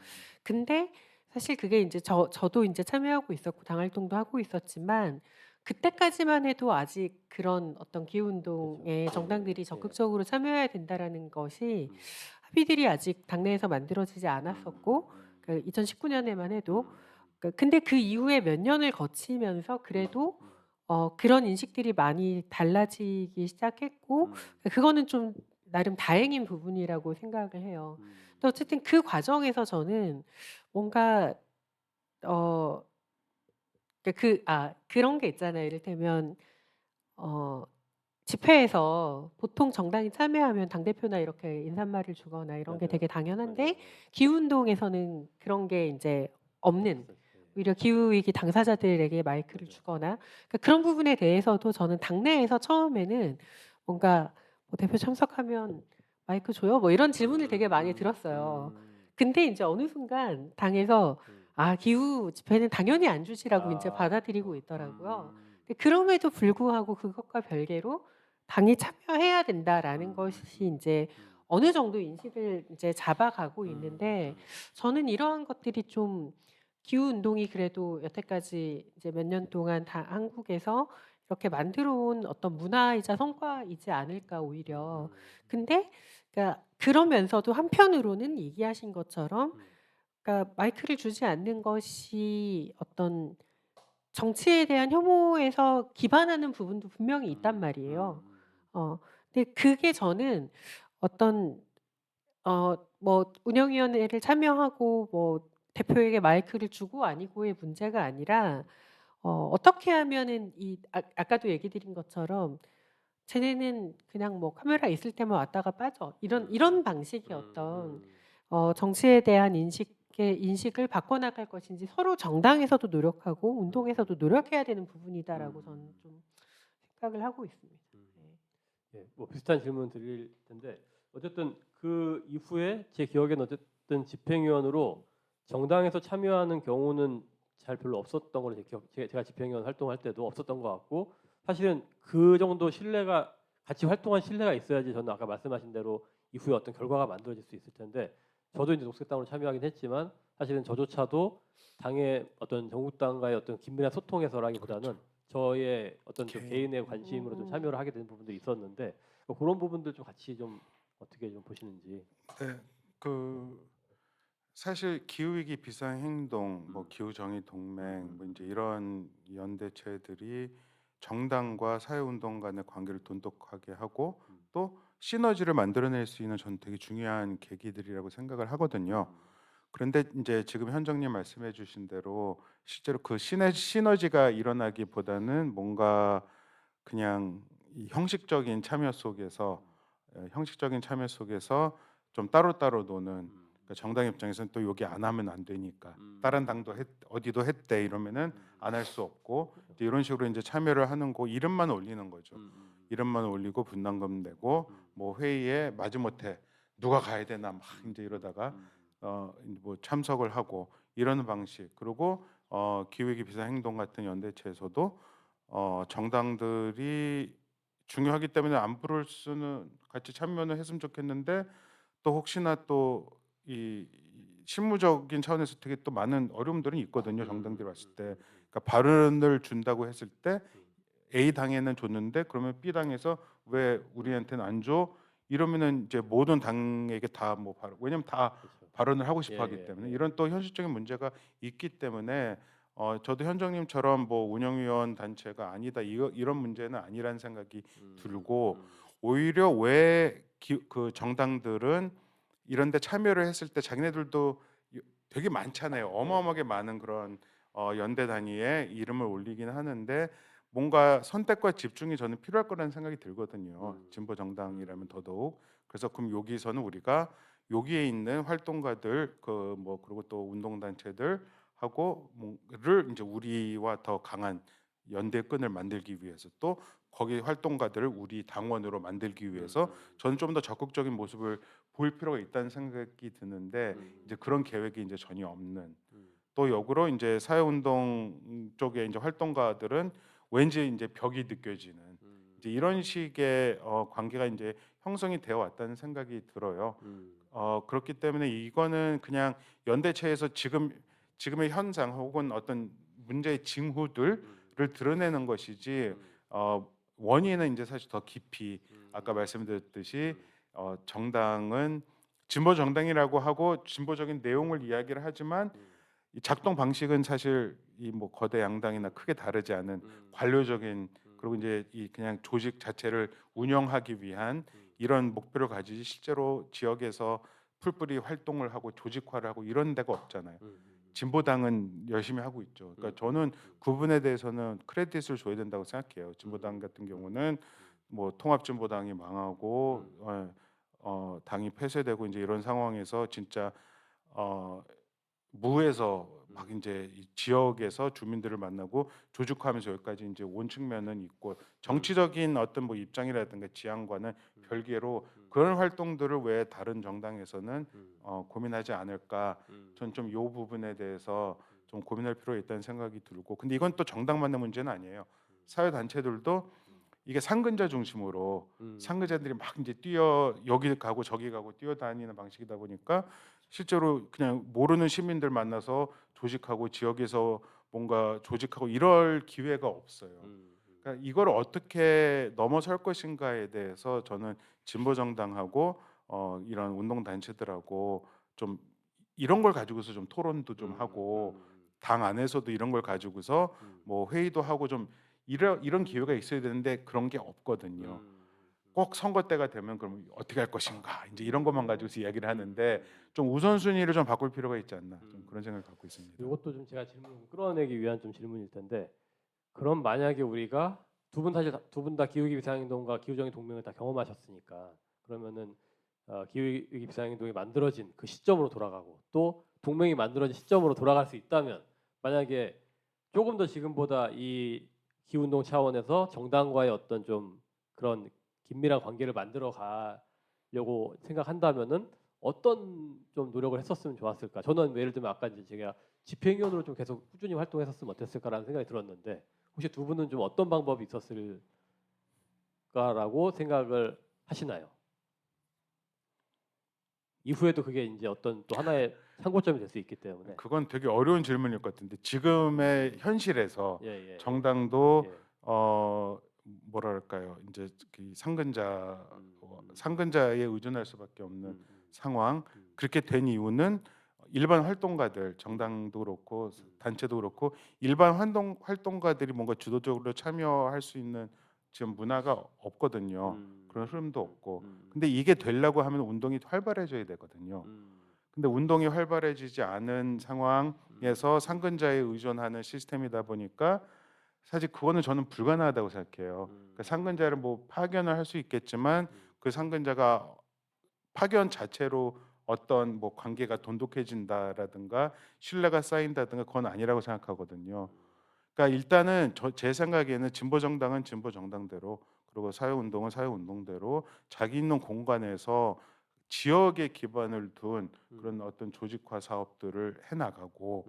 근데 사실 그게 인제 저도 인제 참여하고 있었고 당 활동도 하고 있었지만 그때까지만 해도 아직 그런 어떤 기후 운동에 그렇죠. 정당들이 예. 적극적으로 참여해야 된다라는 것이 합의들이 아직 당내에서 만들어지지 않았었고 그 2019년에만 해도 근데 그 이후에 몇 년을 거치면서 그래도 그런 인식들이 많이 달라지기 시작했고 그거는 좀 나름 다행인 부분이라고 생각을 해요. 근데 어쨌든 그 과정에서 저는 뭔가 어 그런 게 있잖아요. 이를테면 어 집회에서 보통 정당이 참여하면 당대표나 이렇게 인사말을 주거나 이런 게 되게 당연한데 기후 운동에서는 그런 게 인제 없는 오히려 기후 위기 당사자들에게 마이크를 맞아요. 주거나 그러니까 그런 부분에 대해서도 저는 당내에서 처음에는 뭔가 뭐 "대표 참석하면 마이크 줘요?" 뭐 이런 질문을 되게 많이 들었어요. 근데 인제 어느 순간 당에서 기후 집회는 당연히 안 주시라고 인제 받아들이고 있더라고요. 근데 그럼에도 불구하고 그것과 별개로 '당이 참여해야 된다.'라는 것이 인제 어느 정도 인식을 이제 잡아가고 있는데 저는 이러한 것들이 좀 기후 운동이 그래도 여태까지 이제 몇 년 동안 다 한국에서 이렇게 만들어 온 어떤 문화이자 성과이지 않을까 오히려. 근데 그러니까 그러면서도 한편으로는 얘기하신 것처럼 그러니까 마이크를 주지 않는 것이 어떤 정치에 대한 혐오에서 기반하는 부분도 분명히 있단 말이에요. 어 근데 그게 저는 어떤 뭐 운영위원회를 참여하고 뭐 대표에게 마이크를 주고 아니고의 문제가 아니라 어떻게 하면은 아까도 얘기 드린 것처럼 '쟤네는 그냥 뭐 카메라 있을 때만 왔다가 빠져.' 이런 방식의 어떤 정치에 대한 인식을 바꿔나갈 것인지 서로 정당에서도 노력하고 운동에서도 노력해야 되는 부분이다라고 저는 좀 생각을 하고 있습니다. 네. 예, 뭐 비슷한 질문 드릴 텐데 어쨌든 그 이후에 제 기억에는 어쨌든 집행위원으로 정당에서 참여하는 경우는 잘 별로 없었던 걸로 제가 집행위원 활동할 때도 없었던 것 같고 사실은 그 정도 신뢰가 같이 활동한 신뢰가 있어야지 저는 아까 말씀하신 대로 이후에 어떤 결과가 만들어질 수 있을 텐데 저도 이제 녹색당으로 참여하긴 했지만 사실은 저조차도 당의 어떤 정국당과의 어떤 긴밀한 소통에서라기보다는 저의 어떤 좀 개인의 관심으로 좀 참여를 하게 되는 부분들이 있었는데 그런 부분들 좀 같이 좀 어떻게 좀 보시는지. 네, 그 사실 기후위기 비상행동, 뭐 기후정의 동맹, 뭐 이제 이런 연대체들이 정당과 사회운동 간의 관계를 돈독하게 하고 또 시너지를 만들어낼 수 있는 전 되게 중요한 계기들이라고 생각을 하거든요. 그런데 이제 지금 현정님 말씀해 주신 대로 실제로 그 시너지가 일어나기보다는 뭔가 그냥 이 형식적인 참여 속에서 좀 따로따로 노는, 그러니까 정당 입장에서는 또 여기 안 하면 안 되니까 다른 당도 어디도 했대 이러면은 안 할 수 없고 이제 이런 식으로 이제 참여를 하는 거 이름만 올리는 거죠. 이름만 올리고 분담금 내고 뭐 회의에 마지못해 누가 가야 되나 막 이제 이러다가 뭐 참석을 하고 이러는 방식. 그리고 기후위기 비상행동 같은 연대체에서도 정당들이 중요하기 때문에 안 부를 수는 같이 참여는 했으면 좋겠는데 또 혹시나 또 이 실무적인 차원에서 되게 또 많은 어려움들은 있거든요. 정당들이 왔을 때. 그러니까 발언을 준다고 했을 때 A 당에는 줬는데 그러면 B 당에서 왜 우리한테는 안 줘? 이러면은 이제 모든 당에게 다 뭐 왜냐면 다 그렇죠. 발언을 하고 싶어 예, 하기 예, 때문에 예. 이런 또 현실적인 문제가 있기 때문에 저도 현정님처럼 뭐 운영위원 단체가 아니다 이런 문제는 아니라는 생각이 들고 오히려 왜 그 정당들은 이런 데 참여를 했을 때 자기네들도 되게 많잖아요. 어마어마하게 많은 그런 연대 단위에 이름을 올리긴 하는데 뭔가 선택과 집중이 저는 필요할 거라는 생각이 들거든요. 진보 정당이라면 더더욱. 그래서 그럼 여기서는 우리가 여기에 있는 활동가들 그 뭐 그리고 또 운동 단체들 하고 뭐를 이제 우리와 더 강한 연대 끈을 만들기 위해서 또 거기 활동가들을 우리 당원으로 만들기 위해서 저는 좀 더 적극적인 모습을 보일 필요가 있다는 생각이 드는데 이제 그런 계획이 이제 전혀 없는, 또 역으로 이제 사회운동 쪽에 이제 활동가들은 왠지 이제 벽이 느껴지는 이제 이런 식의 관계가 이제 형성이 되어 왔다는 생각이 들어요. 그렇기 때문에 이거는 그냥 연대체에서 지금의 현상 혹은 어떤 문제의 징후들을 드러내는 것이지 원인은 이제 사실 더 깊이 아까 말씀드렸듯이 정당은 진보 정당이라고 하고 진보적인 내용을 이야기를 하지만 이 작동 방식은 사실 이 뭐 거대 양당이나 크게 다르지 않은 관료적인, 그리고 이제 이 그냥 조직 자체를 운영하기 위한 이런 목표를 가지지 실제로 지역에서 풀뿌리 활동을 하고 조직화를 하고 이런 데가 없잖아요. 진보당은 열심히 하고 있죠. 그러니까 저는 그 부분에 대해서는 크레딧을 줘야 된다고 생각해요. 진보당 같은 경우는 뭐 통합진보당이 망하고 당이 폐쇄되고 이제 이런 상황에서 진짜 무에서 막 이제 이 지역에서 주민들을 만나고 조직화하면서 여기까지 이제 온 측면은 있고 정치적인 어떤 뭐 입장이라든가 지향과는 별개로 그런 활동들을 왜 다른 정당에서는 고민하지 않을까? 전 좀 이 부분에 대해서 좀 고민할 필요가 있다는 생각이 들고, 근데 이건 또 정당만의 문제는 아니에요. 사회 단체들도 이게 상근자 중심으로 상근자들이 막 이제 여기 가고 저기 가고 뛰어다니는 방식이다 보니까 실제로 그냥 모르는 시민들 만나서 조직하고 지역에서 뭔가 조직하고 이럴 기회가 없어요. 그러니까 이걸 어떻게 넘어설 것인가에 대해서 저는 진보 정당하고 이런 운동 단체들하고 좀 이런 걸 가지고서 좀 토론도 좀 하고 당 안에서도 이런 걸 가지고서 뭐 회의도 하고 좀 이런 기회가 있어야 되는데 그런 게 없거든요. 꼭 선거 때가 되면 그럼 어떻게 할 것인가 이제 이런 것만 가지고서 이야기를 하는데 좀 우선순위를 좀 바꿀 필요가 있지 않나, 좀 그런 생각을 갖고 있습니다. 이것도 좀 제가 질문을 끌어내기 위한 좀 질문일 텐데, 그럼 만약에 우리가 두 분 다 기후위기 비상행동과 기후정의 동맹을 다 경험하셨으니까 그러면은 기후위기 비상행동이 만들어진 그 시점으로 돌아가고 또 동맹이 만들어진 시점으로 돌아갈 수 있다면, 만약에 조금 더 지금보다 이 기후운동 차원에서 정당과의 어떤 좀 그런 긴밀한 관계를 만들어 가려고 생각한다면은 어떤 좀 노력을 했었으면 좋았을까? 저는 예를 들면 아까 이제 제가 집행위원으로 좀 계속 꾸준히 활동했었으면 어땠을까라는 생각이 들었는데, 혹시 두 분은 좀 어떤 방법이 있었을까라고 생각을 하시나요? 이후에도 그게 이제 어떤 또 하나의 참고점이 될 수 있기 때문에. 그건 되게 어려운 질문일 것 같은데 지금의 현실에서 예, 예, 정당도 예. 뭐랄까요, 이제 그 상근자에 의존할 수밖에 없는 상황, 그렇게 된 이유는 일반 활동가들, 정당도 그렇고 단체도 그렇고 일반 활동가들이 뭔가 주도적으로 참여할 수 있는 지금 문화가 없거든요. 그런 흐름도 없고. 근데 이게 되려고 하면 운동이 활발해져야 되거든요. 근데 운동이 활발해지지 않은 상황에서 상근자에 의존하는 시스템이다 보니까 사실 그거는 저는 불가능하다고 생각해요. 그러니까 상근자를 뭐 파견을 할 수 있겠지만 그 상근자가 파견 자체로 어떤 뭐 관계가 돈독해진다라든가 신뢰가 쌓인다든가 그건 아니라고 생각하거든요. 그러니까 일단은 제 생각에는 진보 정당은 진보 정당대로 그리고 사회 운동은 사회 운동대로 자기 있는 공간에서 지역에 기반을 둔 그런 어떤 조직화 사업들을 해 나가고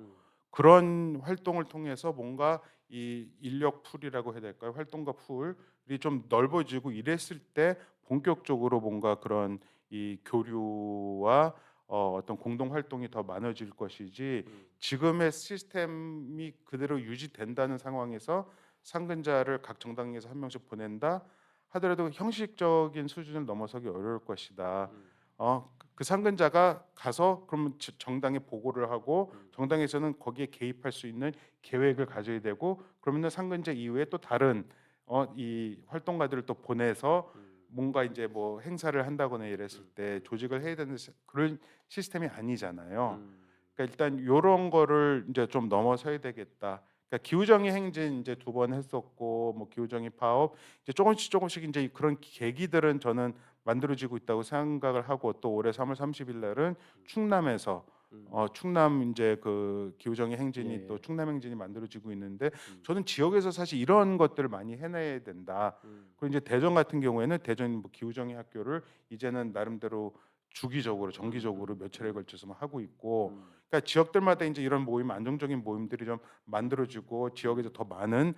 그런 활동을 통해서 뭔가 이 인력 풀이라고 해야 될까요? 활동가 풀이 좀 넓어지고 이랬을 때 본격적으로 뭔가 그런 이 교류와 어떤 공동 활동이 더 많아질 것이지 지금의 시스템이 그대로 유지된다는 상황에서 상근자를 각 정당에서 한 명씩 보낸다 하더라도 형식적인 수준을 넘어서기 어려울 것이다. 그 상근자가 가서 그러면 정당에 보고를 하고 정당에서는 거기에 개입할 수 있는 계획을 가져야 되고 그러면은 상근자 이후에 또 다른 이 활동가들을 또 보내서 뭔가 이제 뭐 행사를 한다거나 이랬을 때 조직을 해야 되는 그런 시스템이 아니잖아요. 그러니까 일단 요런 거를 이제 좀 넘어서야 되겠다. 그러니까 기후정의 행진 이제 2번 했었고 뭐 기후정의 파업 이제 조금씩 이제 그런 계기들은 저는 만들어지고 있다고 생각을 하고 또 올해 3월 30일 날은 충남에서 충남 이제 그 기후정의 행진이 예. 또 충남 행진이 만들어지고 있는데 저는 지역에서 사실 이런 것들을 많이 해내야 된다. 그리고 이제 대전 같은 경우에는 대전 뭐 기후정의 학교를 이제는 나름대로 주기적으로 정기적으로 몇 차례에 걸쳐서 뭐 하고 있고 그러니까 지역들마다 이제 이런 모임 안정적인 모임들이 좀 만들어지고 지역에서 더 많은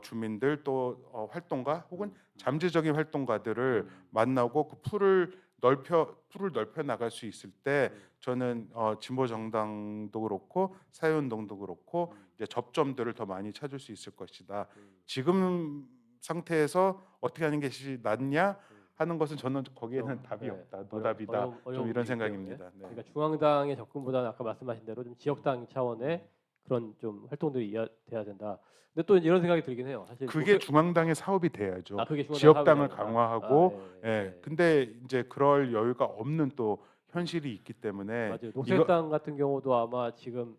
주민들 또 활동가 혹은 잠재적인 활동가들을 만나고 그 풀을 넓혀 나갈 수 있을 때 저는 진보 정당도 그렇고 사회운동도 그렇고 이제 접점들을 더 많이 찾을 수 있을 것이다. 지금 상태에서 어떻게 하는 것이 낫냐 하는 것은 저는 거기에는 답이 네. 없다. 노답이다. 어려운 좀 이런 문제이기 생각입니다. 때문에. 네. 그러니까 중앙당의 접근보다는 아까 말씀하신 대로 좀 지역당 차원의 그런 좀 활동들이 돼야 된다. 근데 또 이런 생각이 들긴 해요. 사실 그게 중앙당의 사업이 돼야죠. 그게 중앙당 지역당을 사업이 돼야 된다. 강화하고 예, 예. 예. 근데 이제 그럴 여유가 없는 또 현실이 있기 때문에 맞아요. 네. 이거 녹색당 같은 경우도 아마 지금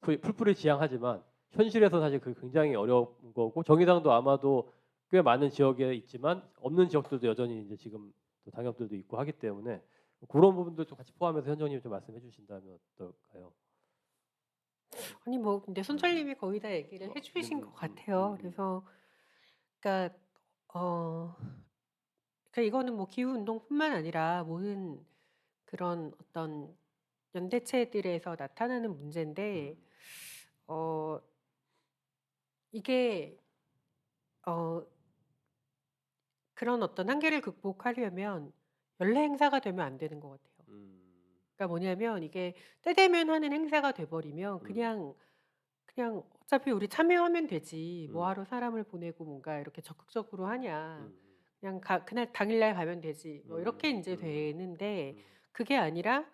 소위 풀뿌리 지향하지만 현실에서 사실 그 굉장히 어려운 거고 정의당도 아마도 꽤 많은 지역에 있지만 없는 지역들도 여전히 이제 지금 또 당협들도 있고 하기 때문에 그런 부분도 좀 같이 포함해서 현정님 좀 말씀해 주신다면 어떨까요? 아니 뭐 근데 손철님이 거의 다 얘기를 해주신 것 같아요. 그래서 그러니까 어 그러니까 이거는 뭐 기후 운동뿐만 아니라 모든 그런 어떤 연대체들에서 나타나는 문제인데 어 이게 어 그런 어떤 한계를 극복하려면 연례 행사가 되면 안 되는 것 같아요. 그러니까 뭐냐면 이게 때 되면 하는 행사가 돼 버리면 그냥 어차피 우리 참여하면 되지 뭐하러 사람을 보내고 뭔가 이렇게 적극적으로 하냐. 그냥 그날 당일날 가면 되지. 뭐 이렇게 인제 되는데 그게 아니라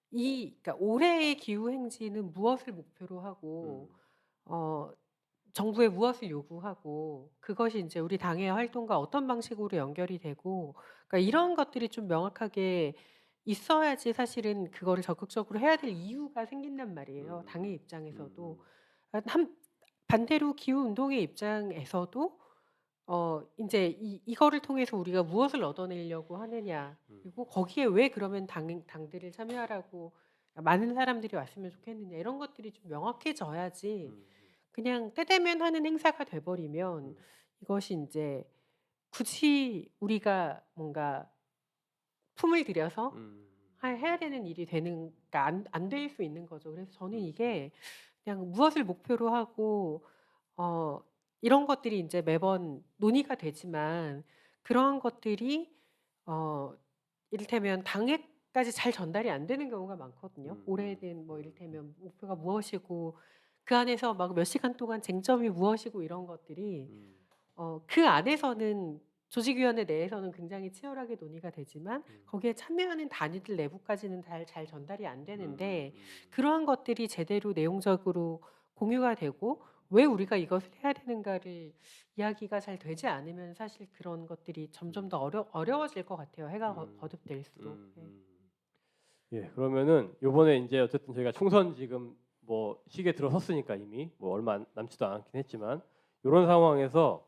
그러니까 올해의 기후 행진은 무엇을 목표로 하고 어 정부에 무엇을 요구하고 그것이 인제 우리 당의 활동과 어떤 방식으로 연결이 되고 그러니까 이런 것들이 좀 명확하게 있어야지 사실은 그거를 적극적으로 해야 될 이유가 생긴단 말이에요, 당의 입장에서도. 아 반대로 기후 운동의 입장에서도 인제 이거를 통해서 우리가 무엇을 얻어내려고 하느냐 그리고 거기에 왜 그러면 당들을 참여하라고 많은 사람들이 왔으면 좋겠느냐 이런 것들이 좀 명확해져야지 그냥 때 되면 하는 행사가 돼 버리면 이것이 인제 굳이 우리가 뭔가 품을 들여서 해야 되는 일이 되는 그러니까 안 될 수 있는 거죠. 그래서 저는 이게 그냥 무엇을 목표로 하고 어 이런 것들이 인제 매번 논의가 되지만 그러한 것들이 어 이를테면 당에까지 잘 전달이 안 되는 경우가 많거든요. 올해는 뭐 이를테면 목표가 무엇이고 그 안에서 막 몇 시간 동안 쟁점이 무엇이고 이런 것들이 그 안에서는 조직위원회 내에서는 굉장히 치열하게 논의가 되지만 거기에 참여하는 단위들 내부까지는 잘 전달이 안 되는데 그러한 것들이 제대로 내용적으로 공유가 되고 왜 우리가 이것을 해야 되는가를 이야기가 잘 되지 않으면 사실 그런 것들이 점점 더 어려워질 것 같아요, 해가 거듭될수록. 네. 예, 그러면은 요번에 이제 어쨌든 저희가 총선 지금 뭐 시기에 들어섰으니까 이미 뭐 얼마 남지도 않긴 했지만 이런 상황에서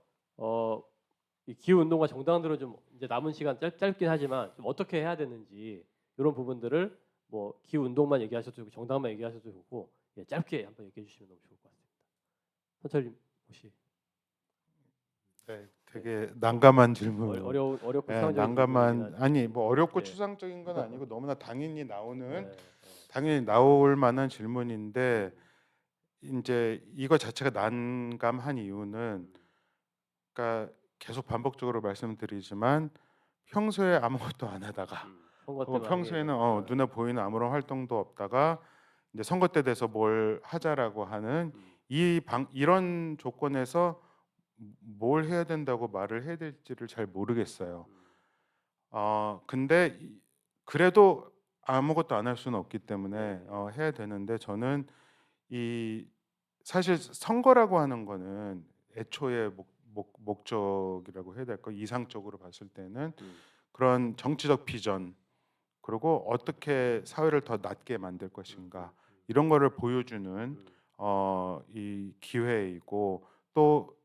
이 기후 운동과 정당들은 좀 이제 남은 시간 짧긴 하지만 좀 어떻게 해야 되는지 이런 부분들을 뭐 기후 운동만 얘기하셔도 되고 정당만 얘기하셔도 되고 예, 짧게 한번 얘기해 주시면 너무 좋을 것 같습니다. 선철님 혹시 네, 되게 난감한 질문. 어렵고 예, 추상적인 부분이긴 난감한 하죠. 아니 뭐 어렵고 예. 추상적인 건 아니고 너무나 당연히 나오는 예, 당연히 나올 만한 질문인데 이제 이거 자체가 난감한 이유는 그러니까 계속 반복적으로 말씀드리지만 평소에 아무것도 안 하다가 선거 혹은 때만 하게 평소에는 되니까. 눈에 보이는 아무런 활동도 없다가 이제 선거 때 돼서 뭘 하자라고 하는 이런 조건에서 뭘 해야 된다고 말을 해야 될지를 잘 모르겠어요. 근데 그래도 아무것도 안 할 수는 없기 때문에 해야 되는데 저는 이 사실 선거라고 하는 거는 애초에 목적이라고 해야 될까? 이상적으로 봤을 때는 그런 정치적 비전 그리고 어떻게 사회를 더 낫게 만들 것인가 이런 거를 보여주는 이 기회이고 또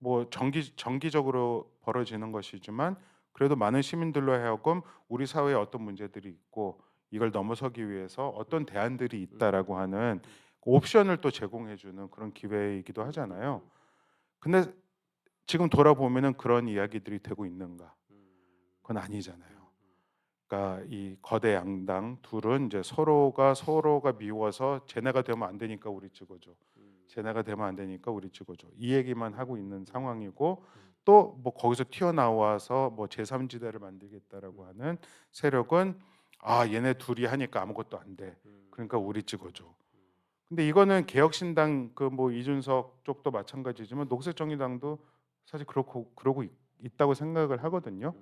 뭐 정기적으로 벌어지는 것이지만 그래도 많은 시민들로 하여금 우리 사회에 어떤 문제들이 있고 이걸 넘어서기 위해서 어떤 대안들이 있다라고 하는 옵션을 또 제공해주는 그런 기회이기도 하잖아요. 근데 지금 돌아보면은 그런 이야기들이 되고 있는가? 그건 아니잖아요. 그러니까 이 거대 양당 둘은 이제 서로가 미워서 쟤네가 되면 안 되니까 우리 찍어줘. 쟤네가 되면 안 되니까 우리 찍어줘. 이 얘기만 하고 있는 상황이고 또 뭐 거기서 튀어나와서 뭐 제3지대를 만들겠다라고 하는 세력은 얘네 둘이 하니까 아무것도 안 돼. 그러니까 우리 찍어줘. 근데 이거는 개혁신당 그 뭐 이준석 쪽도 마찬가지지만 녹색정의당도 사실 그러고 있다고 생각을 하거든요.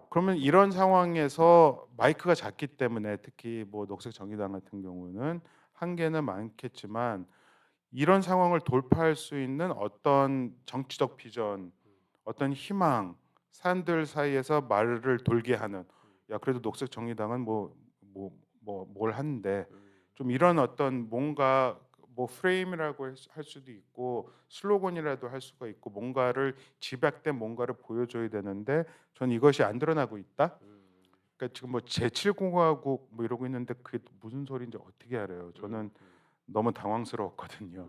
그러면 이런 상황에서 마이크가 작기 때문에 특히 뭐 녹색정의당 같은 경우는 한계는 많겠지만 이런 상황을 돌파할 수 있는 어떤 정치적 비전, 어떤 희망, 사람들 사이에서 말을 돌게 하는 야 그래도 녹색정의당은 뭘 하는데 좀 이런 어떤 뭔가 뭐 프레임이라고 할 수도 있고 슬로건이라도 할 수가 있고 뭔가를 집약된 뭔가를 보여줘야 되는데 전 이것이 안 드러나고 있다. 그러니까 지금 뭐 제7공화국 뭐 이러고 있는데 그게 무슨 소리인지 어떻게 알아요? 저는 너무 당황스러웠거든요.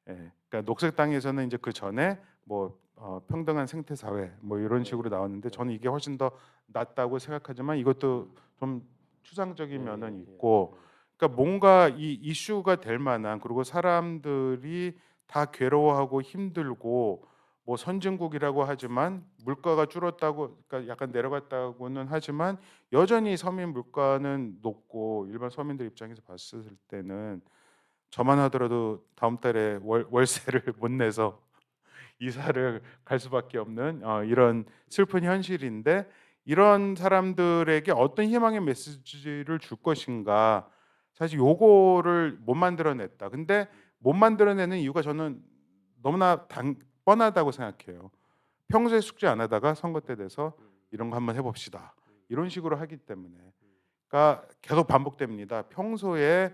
예, 그러니까 녹색당에서는 이제 그 전에 뭐 평등한 생태 사회 뭐 이런 식으로 나왔는데 저는 이게 훨씬 더 낫다고 생각하지만 이것도 좀 추상적인 면은 있고, 그러니까 뭔가 이 이슈가 될 만한 그리고 사람들이 다 괴로워하고 힘들고 뭐 선진국이라고 하지만 물가가 줄었다고 그러니까 약간 내려갔다고는 하지만 여전히 서민 물가는 높고 일반 서민들 입장에서 봤을 때는 저만 하더라도 다음 달에 월세를 못 내서 이사를 갈 수밖에 없는 이런 슬픈 현실인데 이런 사람들에게 어떤 희망의 메시지를 줄 것인가 사실 요거를 못 만들어냈다. 근데 못 만들어내는 이유가 저는 너무나 뻔하다고 생각해요. 평소에 숙제 안 하다가 선거 때 돼서 이런 거 한번 해봅시다. 이런 식으로 하기 때문에. 그러니까 계속 반복됩니다. 평소에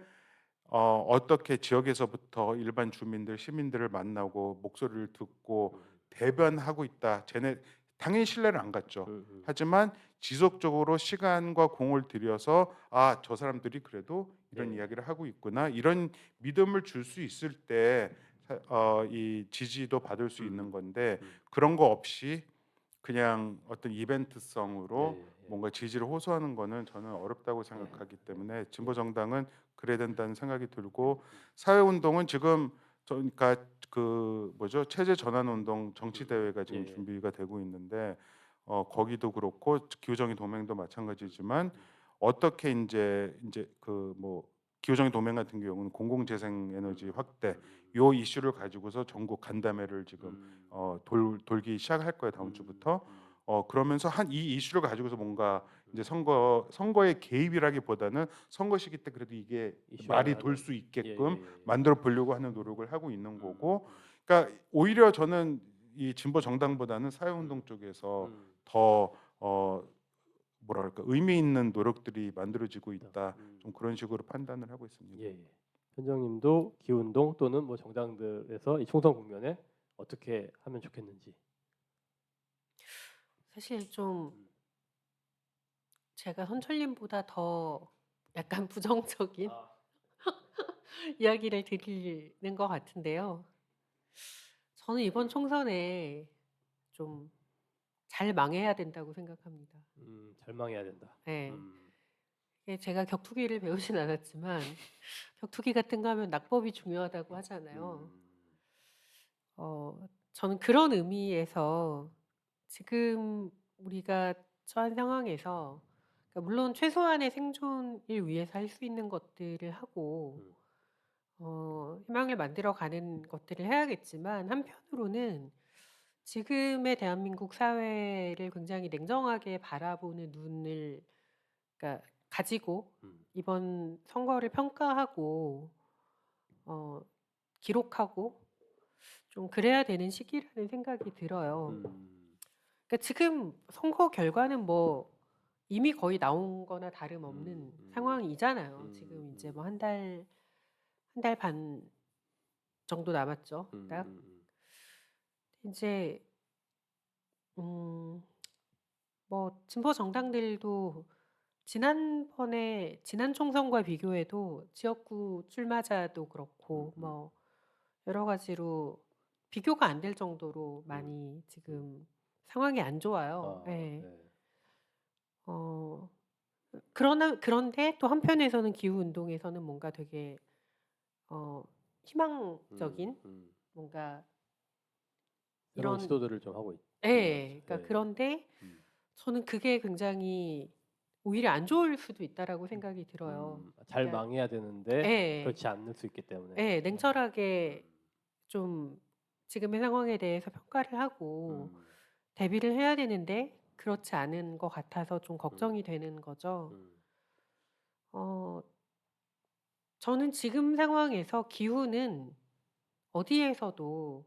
어떻게 지역에서부터 일반 주민들, 시민들을 만나고 목소리를 듣고 대변하고 있다. 쟤네 당연히 신뢰를 안 갖죠. 하지만 지속적으로 시간과 공을 들여서 저 사람들이 그래도 이런 이야기를 하고 있구나. 이런 믿음을 줄 수 있을 때 이 지지도 받을 수 있는 건데 그런 거 없이 그냥 어떤 이벤트성으로 뭔가 지지를 호소하는 거는 저는 어렵다고 생각하기 때문에 진보 정당은 그래야 된다는 생각이 들고 사회 운동은 지금 그러니까 그 뭐죠 체제 전환 운동 정치 대회가 지금 준비가 되고 있는데 거기도 그렇고 기후정의 동맹도 마찬가지지만 어떻게 이제 그 뭐 기후정의 동맹 같은 경우는 공공재생 에너지 확대 요 이슈를 가지고서 전국 간담회를 지금 돌기 시작할 거예요 다음 주부터. 그러면서 한 이 이슈를 가지고서 뭔가 이제 선거의 개입이라기보다는 선거 시기 때 그래도 이게 말이 돌 수 있게끔 만들어 보려고 하는 노력을 하고 있는 거고. 그러니까 오히려 저는 이 진보 정당보다는 사회운동 쪽에서 더 뭐라 그럴까 의미 있는 노력들이 만들어지고 있다. 음. 좀 그런 식으로 판단을 하고 있습니다. 예. 예. 현정님도 기운동 또는 뭐 정당들에서 이 총선 국면에 어떻게 하면 좋겠는지. 사실 좀 제가 선철님보다 더 약간 부정적인 아, 이야기를 드리는 것 같은데요. 저는 이번 총선에 좀 잘 망해야 된다고 생각합니다. 절망해야 된다. 네. 음, 이게 제가 격투기를 배우진 않았지만 격투기 같은 거 하면 낙법이 중요하다고 하잖아요. 저는 그런 의미에서 지금 우리가 처한 상황에서 그러니까 물론 최소한의 생존을 위해서 할 수 있는 것들을 하고 희망을 만들어가는 것들을 해야겠지만 한편으로는 지금의 대한민국 사회를 굉장히 냉정하게 바라보는 눈을 그러니까 가지고 이번 선거를 평가하고 기록하고 좀 그래야 되는 시기라는 생각이 들어요. 그러니까 지금 선거 결과는 뭐 이미 거의 나온 거나 다름없는 상황이잖아요. 지금 이제 뭐 한 달 반 정도 남았죠. 딱 이제 뭐 진보 정당들도 지난번에 지난 총선과 비교해도 지역구 출마자도 그렇고 뭐 여러 가지로 비교가 안 될 정도로 많이 지금 상황이 안 좋아요. 아, 예. 네. 그런데 또 한편에서는 기후 운동에서는 뭔가 되게 희망적인 뭔가 새로운 이런 시도들을 좀 하고 있는 예. 거죠. 그러니까 예. 그런데 저는 그게 굉장히 오히려 안 좋을 수도 있다라고 생각이 들어요. 잘 그러니까 망해야 되는데 예. 그렇지 않을 수 있기 때문에. 예. 냉철하게 좀 지금의 상황에 대해서 평가를 하고 대비를 해야 되는데 그렇지 않은 것 같아서 좀 걱정이 되는 거죠. 저는 지금 상황에서 기후는 어디에서도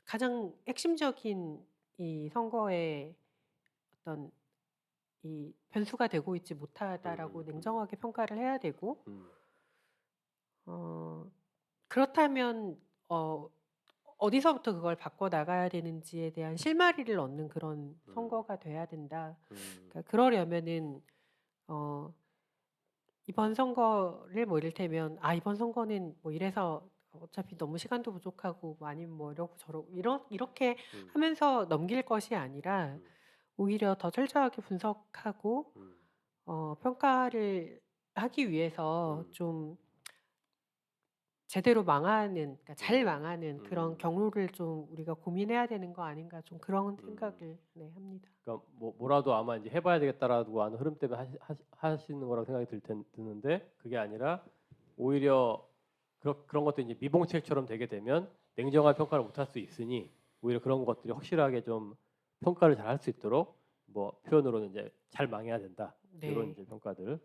가장 핵심적인 이 선거의 어떤 이 변수가 되고 있지 못하다라고 냉정하게 평가를 해야 되고 그렇다면 어디서부터 그걸 바꿔 나가야 되는지에 대한 실마리를 얻는 그런 선거가 돼야 된다. 그러니까 그러려면은 이번 선거를 뭐 이를테면 이번 선거는 뭐 이래서 어차피 너무 시간도 부족하고 뭐 아니면 뭐 이러고 저러고 이렇게 하면서 넘길 것이 아니라 오히려 더 철저하게 분석하고 평가를 하기 위해서 좀 제대로 망하는 그러니까 잘 망하는 그런 경로를 좀 우리가 고민해야 되는 거 아닌가 좀 그런 생각을 네, 합니다. 그러니까 뭐라도 아마 이제 해봐야 되겠다라고 하는 흐름 때문에 하시는 거라고 생각이 드는데 그게 아니라 오히려 그런 것도 이제 미봉책처럼 되게 되면 냉정한 평가를 못할 수 있으니 오히려 그런 것들이 확실하게 좀 평가를 잘 할 수 있도록 뭐 표현으로는 이제 잘 망해야 된다 이런 네. 이제 평가들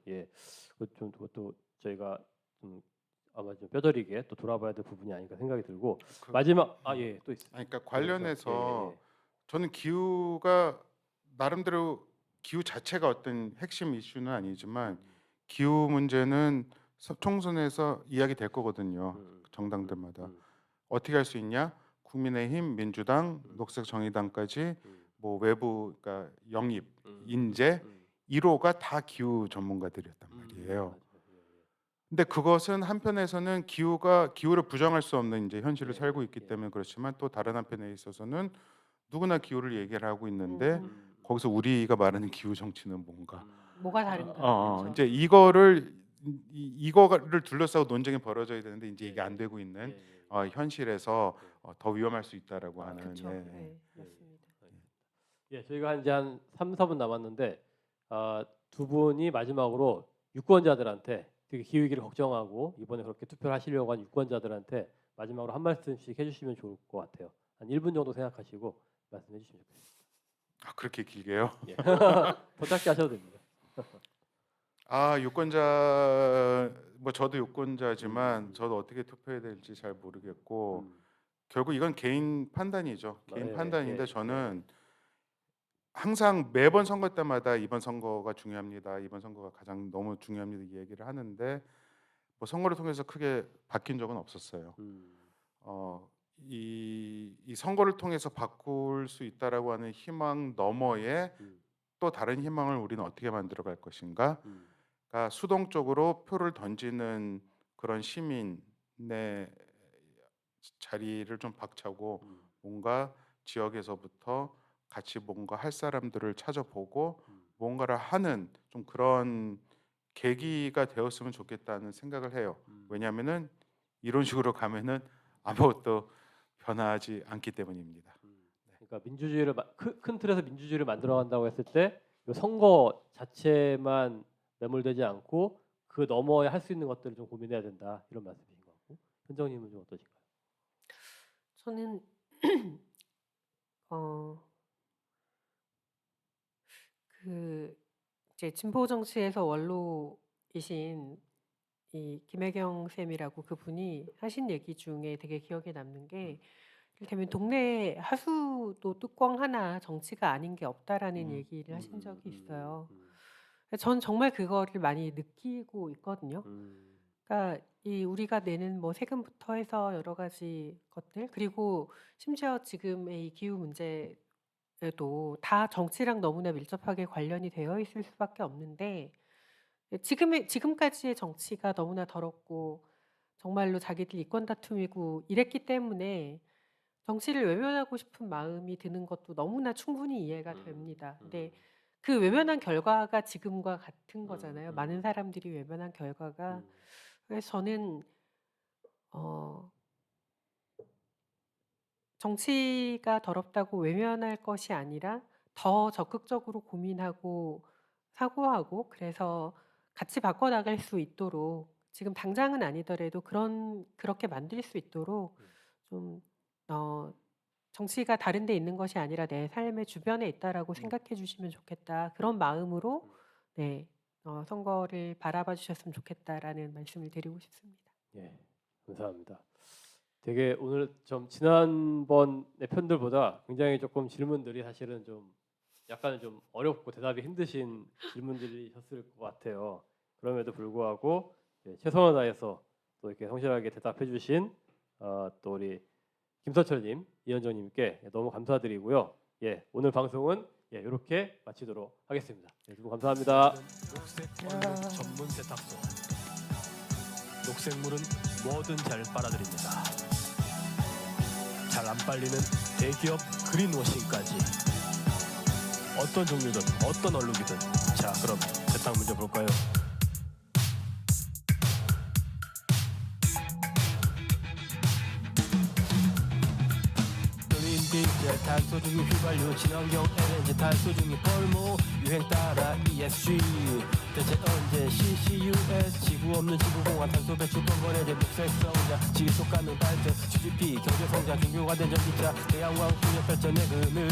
그것도 저희가 좀 아마 좀 뼈저리게 또 돌아봐야 될 부분이 아닌가 생각이 들고 마지막 또 있어요. 그러니까 관련해서 예. 저는 기후가 나름대로 기후 자체가 어떤 핵심 이슈는 아니지만 기후 문제는 총선에서 이야기 될 거거든요. 정당들마다 어떻게 할 수 있냐? 국민의힘, 민주당, 녹색정의당까지 뭐 외부 그러니까 영입, 인재 1호가 다 기후 전문가들이었단 말이에요. 근데 그것은 한편에서는 기후를 부정할 수 없는 이제 현실을 살고 있기 때문에 그렇지만 또 다른 한편에 있어서는 누구나 기후를 얘기를 하고 있는데 거기서 우리가 말하는 기후 정치는 뭔가 뭐가 다른가? 그렇죠. 이제 이거를 둘러싸고 논쟁이 벌어져야 되는데 이제 이게 안 되고 있는 현실에서 더 위험할 수 있다라고 하는 그렇죠. 네, 맞습니다. 저희가 이제 한 3, 4분 남았는데 두 분이 마지막으로 유권자들한테 되게 기후위기를 걱정하고 이번에 그렇게 투표를 하시려고 한 유권자들한테 마지막으로 한 말씀씩 해주시면 좋을 것 같아요. 한 1분 정도 생각하시고 말씀해 주시면 좋겠습니다. 그렇게 길게요? 예. 더 짧게 하셔도 됩니다. 유권자 뭐 저도 유권자지만 저도 어떻게 투표해야 될지 잘 모르겠고 결국 이건 개인 판단이죠. 개인 판단인데 저는 항상 매번 선거 때마다 이번 선거가 중요합니다. 이번 선거가 가장 너무 중요합니다. 이 얘기를 하는데 뭐 선거를 통해서 크게 바뀐 적은 없었어요. 이 선거를 통해서 바꿀 수 있다라고 하는 희망 너머에 또 다른 희망을 우리는 어떻게 만들어갈 것인가가 수동적으로 표를 던지는 그런 시민의 자리를 좀 박차고 뭔가 지역에서부터 같이 뭔가 할 사람들을 찾아보고 뭔가를 하는 좀 그런 계기가 되었으면 좋겠다는 생각을 해요. 왜냐하면은 이런 식으로 가면은 아무것도 변하지 않기 때문입니다. 그러니까 민주주의를 큰 틀에서 민주주의를 만들어간다고 했을 때 이 선거 자체만 매몰되지 않고 그 너머에 할 수 있는 것들을 좀 고민해야 된다 이런 말씀이신 것 같고 현정님은 좀 어떠신가요? 저는 그 이제 진보 정치에서 원로이신 이 김혜경 쌤이라고 그분이 하신 얘기 중에 되게 기억에 남는 게 이를테면 동네 하수도 뚜껑 하나 정치가 아닌 게 없다라는 얘기를 하신 적이 있어요. 전 정말 그거를 많이 느끼고 있거든요. 그러니까 이 우리가 내는 뭐 세금부터 해서 여러 가지 것들 그리고 심지어 지금의 이 기후 문제에도 다 정치랑 너무나 밀접하게 관련이 되어 있을 수밖에 없는데 지금까지의 정치가 너무나 더럽고 정말로 자기들 이권 다툼이고 이랬기 때문에 정치를 외면하고 싶은 마음이 드는 것도 너무나 충분히 이해가 됩니다. 근데 그 외면한 결과가 지금과 같은 거잖아요. 많은 사람들이 외면한 결과가. 그래서 저는 정치가 더럽다고 외면할 것이 아니라 더 적극적으로 고민하고 사고하고 그래서 같이 바꿔나갈 수 있도록 지금 당장은 아니더라도 그렇게 만들 수 있도록 좀 정치가 다른 데 있는 것이 아니라 내 삶의 주변에 있다라고 생각해 주시면 좋겠다. 그런 마음으로 네, 선거를 바라봐 주셨으면 좋겠다라는 말씀을 드리고 싶습니다. 예, 감사합니다. 되게 오늘 좀 지난번의 편들보다 굉장히 조금 질문들이 사실은 좀 약간 좀 어렵고 대답이 힘드신 질문들이셨을 것 같아요. 그럼에도 불구하고 최선을 다해서 또 이렇게 성실하게 대답해주신 또 우리 김서철님, 이현정님께 너무 감사드리고요. 예, 오늘 방송은 이렇게 마치도록 하겠습니다. 두 분 감사합니다. 녹색 얼룩 전문 세탁소. 녹색물은 뭐든 잘 빨아들입니다. 잘 안 빨리는 대기업 그린워싱까지. 어떤 종류든 어떤 얼룩이든. 자, 그럼 세탁 문제 볼까요? 디젤 탄소 중이 휘발유 친환경 LNG 탄소 중이 펄모 유행 따라 ESG 대체 언제 CCUS 지구 없는 지구공화 탄소 배출 건거래제 녹색 성장 지속 가능 발전 GDP 경제 성장 경유가 된 전기차 태양광 풍력 발전의 그늘